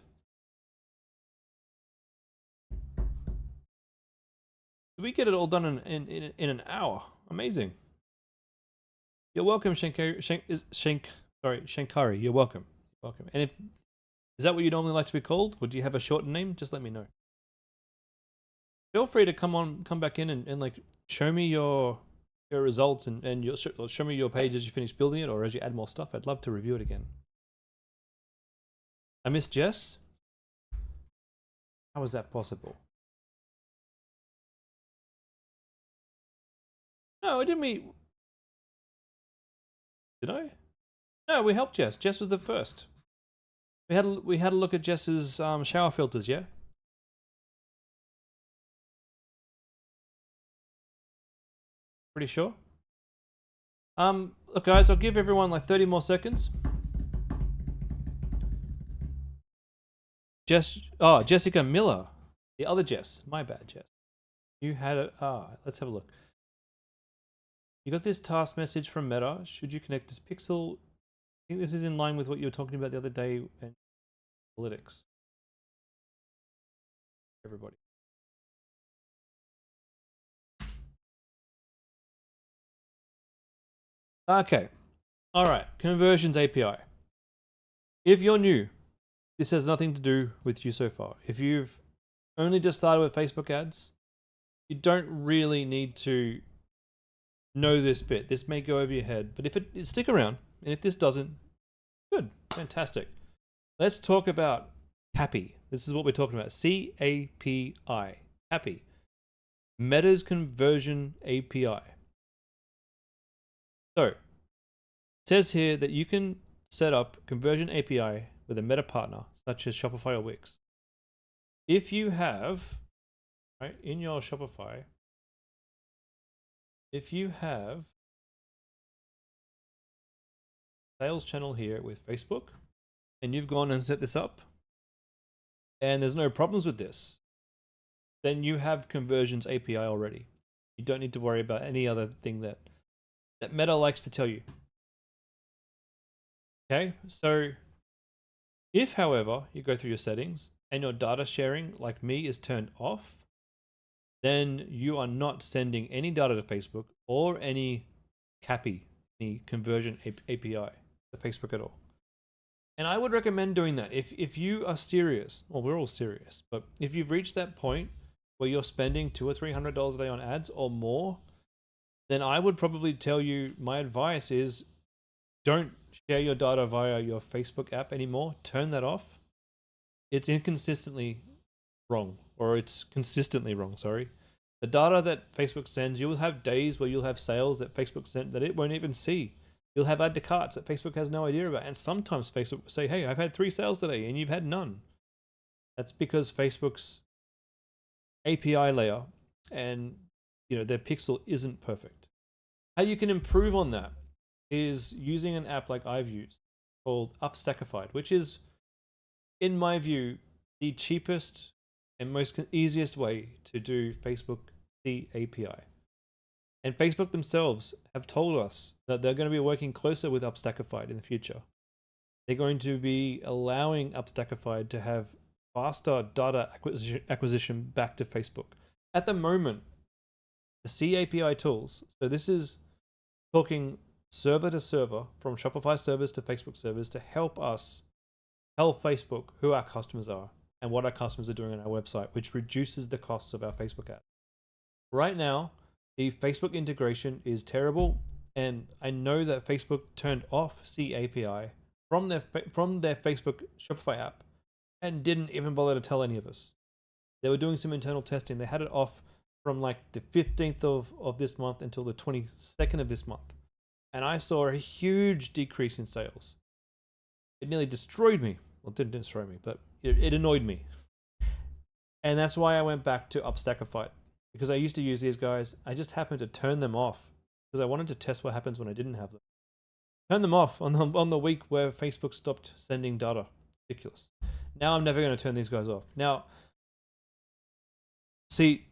Did we get it all done in an hour? Amazing. You're welcome, Shankari. You're welcome. Welcome. And is that what you normally like to be called? Would you have a shortened name? Just let me know. Feel free to come back in and like show me your results and show me your page as you finish building it or as you add more stuff. I'd love to review it again. I missed Jess. How is that possible? No, didn't we? Did I? No, we helped Jess. Jess was the first. We had a look at Jess's shower filters, yeah? Pretty sure. Look guys, I'll give everyone like 30 more seconds. Jessica Miller. The other Jess. My bad, Jess. You had it. Let's have a look. You got this task message from Meta. Should you connect this pixel? I think this is in line with what you were talking about the other day and analytics. Everybody. Okay. All right. Conversions API. If you're new, this has nothing to do with you so far. If you've only just started with Facebook ads, you don't really need to know this bit. This may go over your head, but if it stick around, and if this doesn't, good, fantastic. Let's talk about CAPI. This is what we're talking about. C-A-P-I. CAPI. Meta's Conversion API. So, it says here that you can set up Conversion API with a Meta partner, such as Shopify or Wix. If you have, right, in your Shopify, if you have sales channel here with Facebook, and you've gone and set this up, and there's no problems with this, then you have Conversions API already. You don't need to worry about any other thing that Meta likes to tell you. Okay, so if, however, you go through your settings and your data sharing, like me, is turned off, then you are not sending any data to Facebook or any CAPI, any conversion API to Facebook at all. And I would recommend doing that. If you are serious, well, we're all serious, but if you've reached that point where you're spending $200 or $300 a day on ads or more, then I would probably tell you, my advice is don't share your data via your Facebook app anymore. Turn that off. It's inconsistently wrong, or it's consistently wrong, sorry. The data that Facebook sends, you will have days where you'll have sales that Facebook sent that it won't even see. You'll have add to carts that Facebook has no idea about. And sometimes Facebook will say, hey, I've had 3 sales today and you've had none. That's because Facebook's API layer and their pixel isn't perfect. How you can improve on that is using an app like I've used called Upstackified, which is, in my view, the cheapest and most easiest way to do Facebook API. And Facebook themselves have told us that they're going to be working closer with Upstackified in the future. They're going to be allowing Upstackified to have faster data acquisition back to Facebook. At the moment, the CAPI tools, so this is talking server to server, from Shopify servers to Facebook servers, to help us tell Facebook who our customers are and what our customers are doing on our website, which reduces the costs of our Facebook ads. Right now, the Facebook integration is terrible, and I know that Facebook turned off CAPI from their Facebook Shopify app and didn't even bother to tell any of us. They were doing some internal testing. They had it off from like the 15th of this month until the 22nd of this month. And I saw a huge decrease in sales. It nearly destroyed me. Well, it didn't destroy me, but it annoyed me. And that's why I went back to Upstackified, because I used to use these guys. I just happened to turn them off because I wanted to test what happens when I didn't have them. Turn them off on the week where Facebook stopped sending data. Ridiculous. Now I'm never going to turn these guys off. Now, see,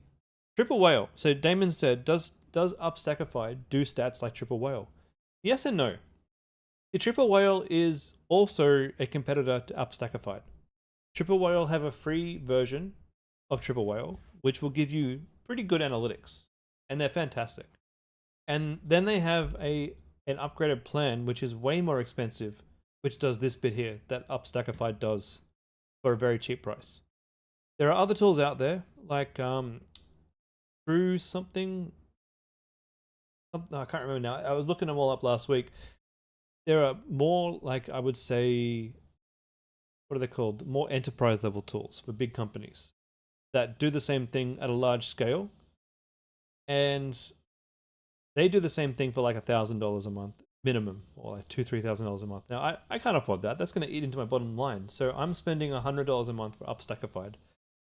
Triple Whale. So Damon said, does Upstackified do stats like Triple Whale? Yes and no. The Triple Whale is also a competitor to Upstackified. Triple Whale have a free version of Triple Whale, which will give you pretty good analytics, and they're fantastic. And then they have an upgraded plan, which is way more expensive, which does this bit here that Upstackified does for a very cheap price. There are other tools out there like True something. I can't remember now. I was looking them all up last week. There are more, like, I would say, what are they called? More enterprise level tools for big companies that do the same thing at a large scale. And they do the same thing for like $1,000 a month minimum, or like $2,000, $3,000 a month. Now, I can't afford that. That's going to eat into my bottom line. So I'm spending $100 a month for Upstackified.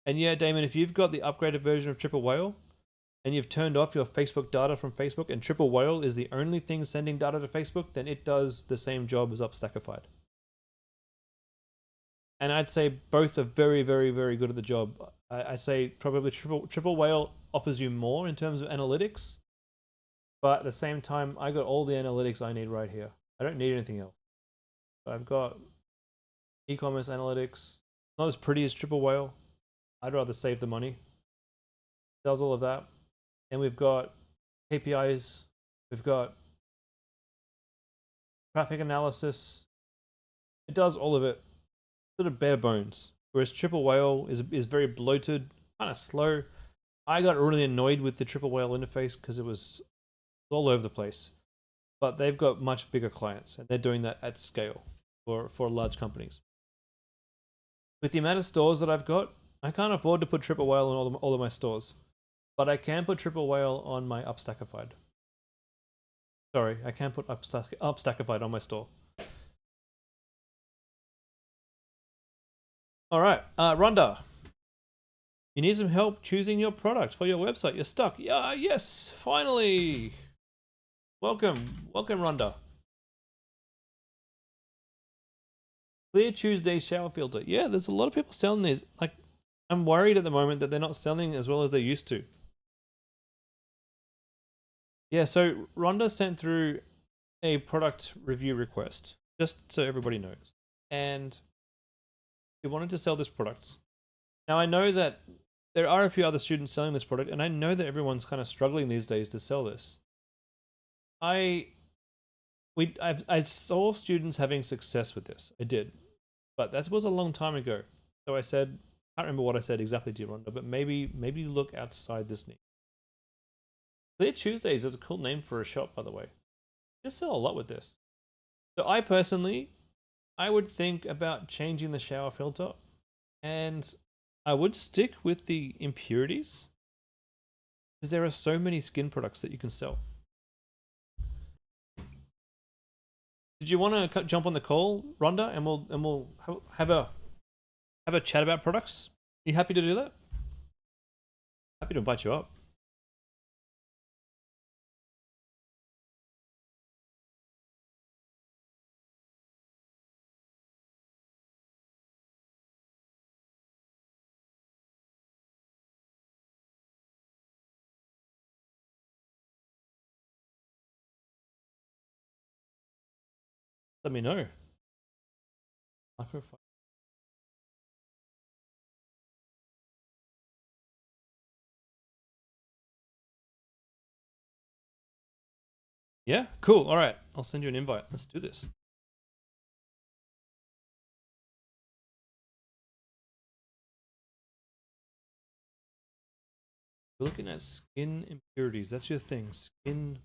And yeah, Damon, if you've got the upgraded version of Triple Whale, and you've turned off your Facebook data from Facebook, and Triple Whale is the only thing sending data to Facebook, then it does the same job as Upstackified. And I'd say both are very, very, very good at the job. I'd say probably Triple Whale offers you more in terms of analytics, but at the same time, I got all the analytics I need right here. I don't need anything else. So I've got e-commerce analytics. Not as pretty as Triple Whale. I'd rather save the money. It does all of that. And we've got KPIs, we've got traffic analysis. It does all of it, sort of bare bones. Whereas Triple Whale is very bloated, kind of slow. I got really annoyed with the Triple Whale interface because it was all over the place. But they've got much bigger clients, and they're doing that at scale for large companies. With the amount of stores that I've got, I can't afford to put Triple Whale on all of my stores, but I can put Triple Whale on my Upstackified. Sorry, I can put Upstackified on my store. All right, Rhonda, you need some help choosing your product for your website. You're stuck. Yeah, yes, finally. Welcome, Rhonda. Clear Tuesday shower filter. Yeah, there's a lot of people selling these. Like, I'm worried at the moment that they're not selling as well as they used to. Yeah, so Rhonda sent through a product review request, just so everybody knows. And she wanted to sell this product. Now, I know that there are a few other students selling this product, and I know that everyone's kind of struggling these days to sell this. I saw students having success with this. I did. But that was a long time ago. So I said, I can't remember what I said exactly to you, Rhonda, but maybe look outside this niche. Clear Tuesdays is a cool name for a shop, by the way. You sell a lot with this. So I personally, I would think about changing the shower filter, and I would stick with the impurities, because there are so many skin products that you can sell. Did you want to jump on the call, Rhonda, and we'll have a chat about products? You happy to do that? Happy to invite you up. Let me know. Microphone. Yeah, cool. All right, I'll send you an invite. Let's do this. We're looking at skin impurities. That's your thing. Skin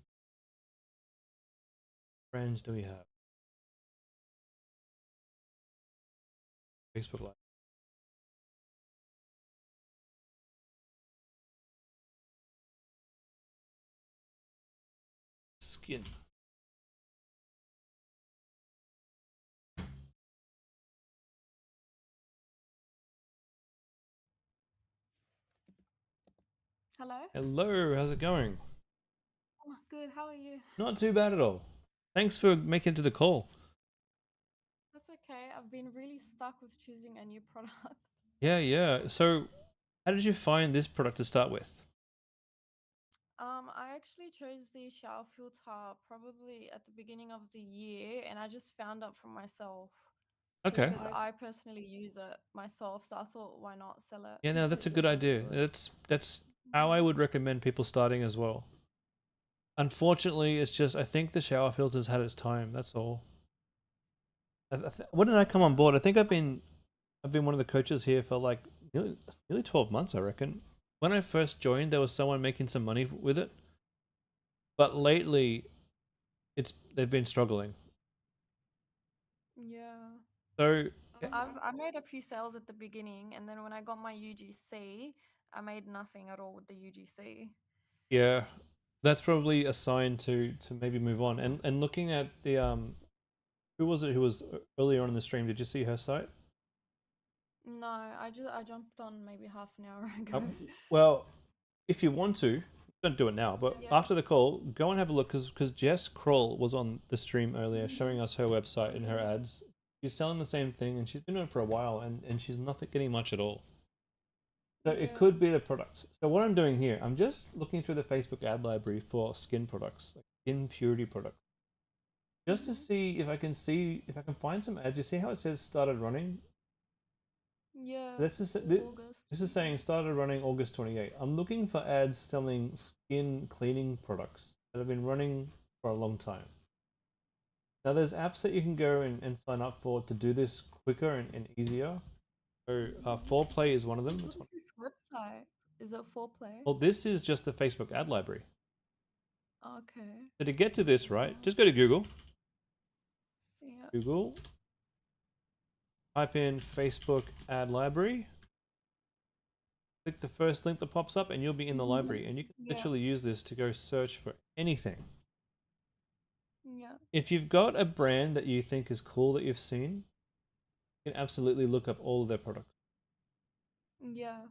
brands do we have? Facebook Live. Skin. Hello? Hello, how's it going? Oh, good. How are you? Not too bad at all. Thanks for making it to the call. That's okay. I've been really stuck with choosing a new product. Yeah. So, how did you find this product to start with? I actually chose the shower filter probably at the beginning of the year, and I just found out for myself Okay. because I personally use it myself. So I thought, why not sell it? Yeah, no, that's a Because good it does idea. good. That's how I would recommend people starting as well. Unfortunately, it's just I think the shower filters had its time. That's all. When did I come on board? I think I've been one of the coaches here for like nearly 12 months, I reckon. When I first joined, there was someone making some money with it, but lately, they've been struggling. Yeah. So I made a few sales at the beginning, and then when I got my UGC, I made nothing at all with the UGC. yeah, that's probably a sign to maybe move on. And looking at the who was it who was earlier on in the stream? Did you see her site? No, I jumped on maybe half an hour Uh, ago. well, if you want to, don't do it now. But Yeah. after the call, go and have a look because Jess Kroll was on the stream earlier, showing us her website and her ads. She's selling the same thing, and she's been doing it for a while, and she's not getting much at all. So it Yeah. could be the product. So what I'm doing here, I'm just looking through the Facebook ad library for skin products, like skin purity products, just to see if I can find some ads. You see how it says started running? Yeah. This is August. this is saying started running August 28. I'm looking for ads selling skin cleaning products that have been running for a long time. Now there's apps that you can go and sign up for to do this quicker and easier. So Foreplay is one of them. What's this website? Is it Foreplay? Well, this is just the Facebook ad library. Okay. So to get to this, right, just go to Google. Yeah. Google. Type in Facebook ad library. Click the first link that pops up and you'll be in the library. And you can Yeah. literally use this to go search for anything. Yeah. If you've got a brand that you think is cool that you've seen, you can absolutely look up all of their products. Yeah.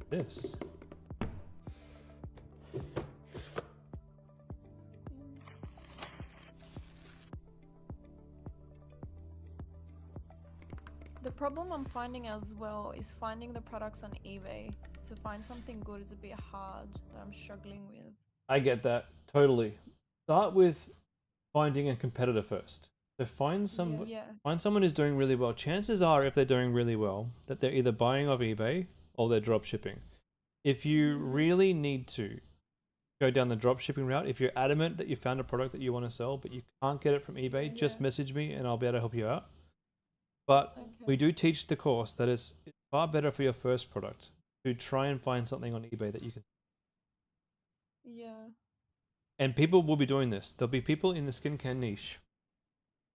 This. The problem I'm finding as well is finding the products on eBay. To find something good is a bit hard that I'm struggling with. I get that totally. Start with finding a competitor first. So find Yeah. someone who's doing really well. Chances are, if they're doing really well, that they're either buying off eBay or they're drop shipping. If you really need to go down the drop shipping route, if you're adamant that you found a product that you want to sell but you can't get it from eBay, just message me and I'll be able to help you out. But we do teach the course that it's far better for your first product to try and find something on eBay that you can. Yeah. And people will be doing this. There'll be people in the skincare niche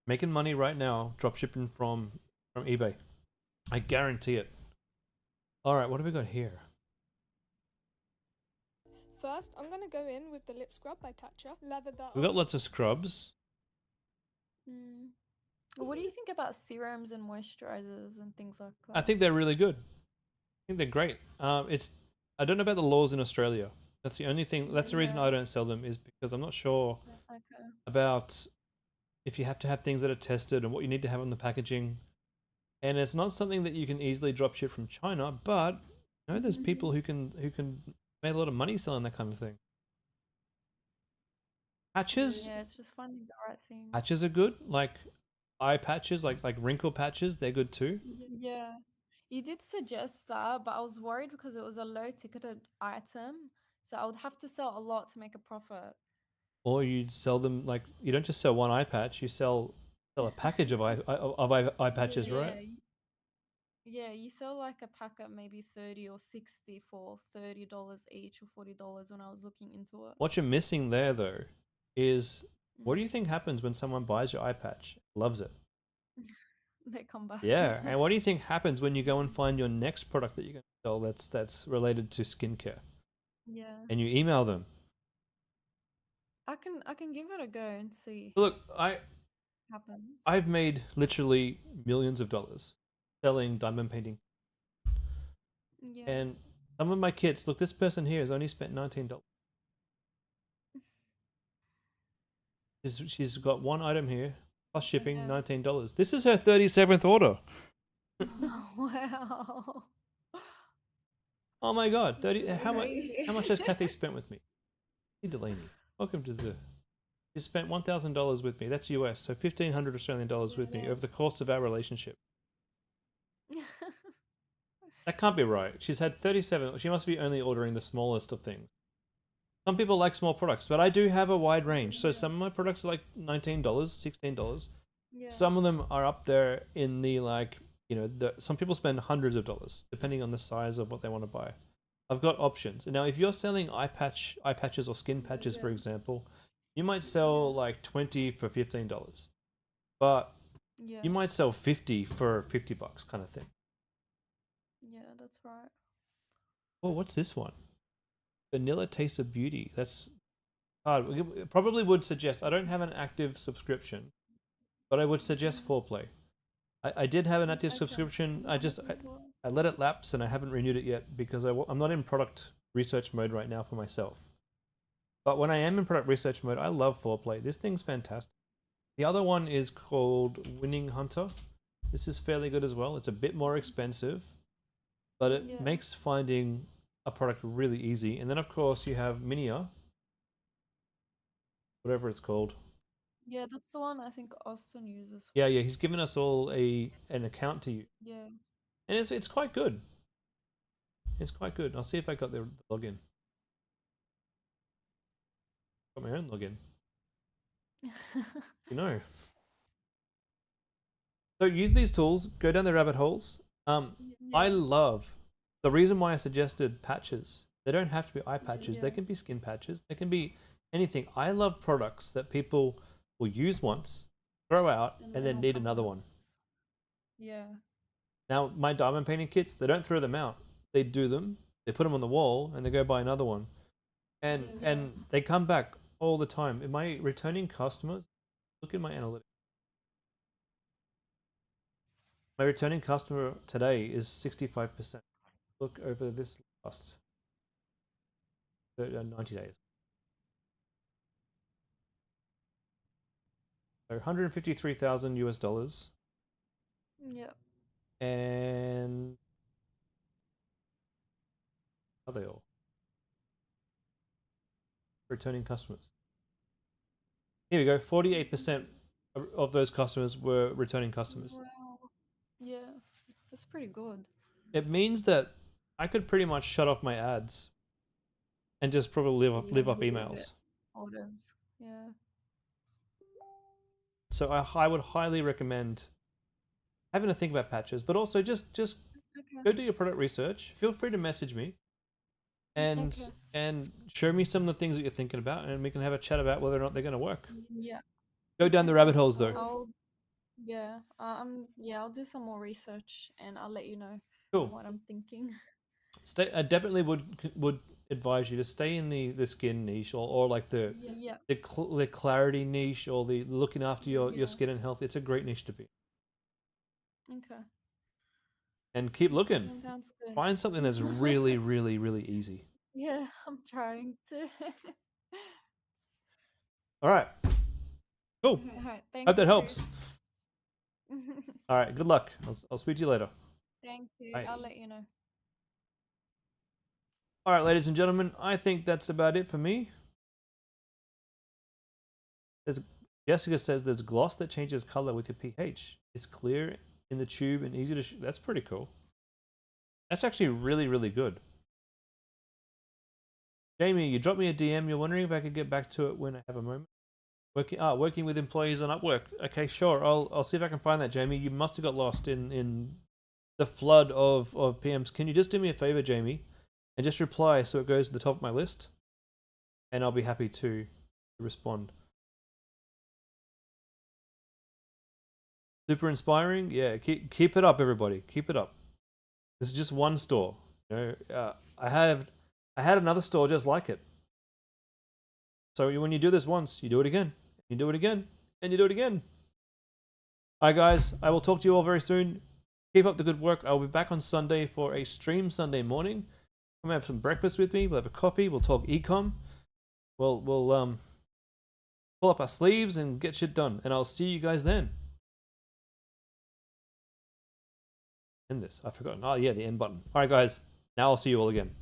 making money right now dropshipping from eBay. I guarantee it. All right, what have we got here? First, I'm going to go in with the lip scrub by Tatcha. Lather that We've got lots of scrubs. What do you think about serums and moisturizers and things like that? I think they're really good. I think they're great. I don't know about the laws in Australia. That's the only thing. That's the reason I don't sell them, is because I'm not sure about if you have to have things that are tested and what you need to have on the packaging. And it's not something that you can easily drop ship from China, but you know, there's people who can make a lot of money selling that kind of thing. Patches? Yeah, it's just finding the right thing. Patches are good. Like eye patches, like wrinkle patches, they're good too. Yeah. You did suggest that, but I was worried because it was a low ticketed item. So I would have to sell a lot to make a profit. Or you'd sell them, like, you don't just sell one eye patch, you sell a package of eye patches, right? Yeah, you sell like a pack at maybe 30 or 60 for $30 each or $40 when I was looking into it. What you're missing there, though, is what do you think happens when someone buys your eye patch, loves it? They come back. Yeah, and what do you think happens when you go and find your next product that you're going to sell that's related to skincare? Yeah. And you email them. I can give it a go and see Look, what happens. I've made literally millions of dollars selling diamond painting. Yeah. And some of my kits, look, this person here has only spent $19. She's got one item here, plus shipping, $19. This is her 37th order. Wow. Oh my God, 30. How much has Kathy spent with me? Hey, Delaney, welcome to the. She spent $1,000 with me. That's US, so 1,500 Australian dollars with me over the course of our relationship. That can't be right. She's had 37. She must be only ordering the smallest of things. Some people like small products, but I do have a wide range. So some of my products are like $19, $16. Yeah. Some of them are up there in the some people spend hundreds of dollars depending on the size of what they want to buy. I've got options. Now, if you're selling eye patches or skin patches, for example, you might sell like 20 for $15, but you might sell 50 for $50 kind of thing. Yeah, that's right. Oh, what's this one? Vanilla Taste of Beauty. That's hard. It probably would suggest, I don't have an active subscription, but I would suggest Foreplay. I did have an active subscription. I let it lapse and I haven't renewed it yet because I'm not in product research mode right now for myself. But when I am in product research mode, I love Foreplay. This thing's fantastic. The other one is called Winning Hunter. This is fairly good as well. It's a bit more expensive, but it makes finding a product really easy. And then of course you have Minia, whatever it's called. Yeah, that's the one I think Austin uses. Yeah, he's given us all an account to use. Yeah. And it's quite good. It's quite good. I'll see if I got the login. Got my own login. You know. So use these tools, go down the rabbit holes. I love the reason why I suggested patches. They don't have to be eye patches. They can be skin patches. They can be anything. I love products that people will use once, throw out, and then they'll need come another back. one. Yeah. Now, my diamond painting kits, they don't throw them out. They do them, they put them on the wall, and they go buy another one. And they come back all the time. In my returning customers, look at my analytics. My returning customer today is 65%. Look over this last 90 days. So 153,000 US dollars. Yeah. And are they all returning customers? Here we go. 48% of those customers were returning customers. Wow. Yeah. That's pretty good. It means that I could pretty much shut off my ads and just probably live off Just get emails. orders. Yeah. So I would highly recommend having a think about patches, but also just Okay. go do your product research. Feel free to message me and Okay. and show me some of the things that you're thinking about, and we can have a chat about whether or not they're going to work. Yeah. Go down the Okay. rabbit holes though. I'll do some more research and I'll let you know Cool. what I'm thinking. I definitely would advise you to stay in the skin niche or like the Yeah. the clarity niche or the looking after your Yeah. skin and health. It's a great niche to be. Okay. And keep looking. Sounds good. Find something that's really, really, really easy. Yeah, I'm trying to. All right. Cool. Alright, thanks. Hope that Chris. helps. All right. Good luck. I'll speak to you later. Thank you. Bye. I'll let you know. All right, ladies and gentlemen. I think that's about it for me. Jessica says there's gloss that changes color with your pH. It's clear in the tube and easy to. That's pretty cool. That's actually really, really good. Jamie, you dropped me a DM. You're wondering if I could get back to it when I have a moment. Working with employees on Upwork. Okay, sure. I'll see if I can find that, Jamie. You must have got lost in the flood of PMs. Can you just do me a favor, Jamie, and just reply so it goes to the top of my list, and I'll be happy to respond. Super inspiring. Yeah, keep it up, everybody. Keep it up. This is just one store. You know, I had another store just like it. So when you do this once, you do it again. You do it again, and you do it again. All right, guys. I will talk to you all very soon. Keep up the good work. I'll be back on Sunday for a stream Sunday morning. Come have some breakfast with me. We'll have a coffee. We'll talk ecom. We'll pull up our sleeves and get shit done. And I'll see you guys then. End this. I've forgotten. Oh yeah, the end button. All right, guys. Now I'll see you all again.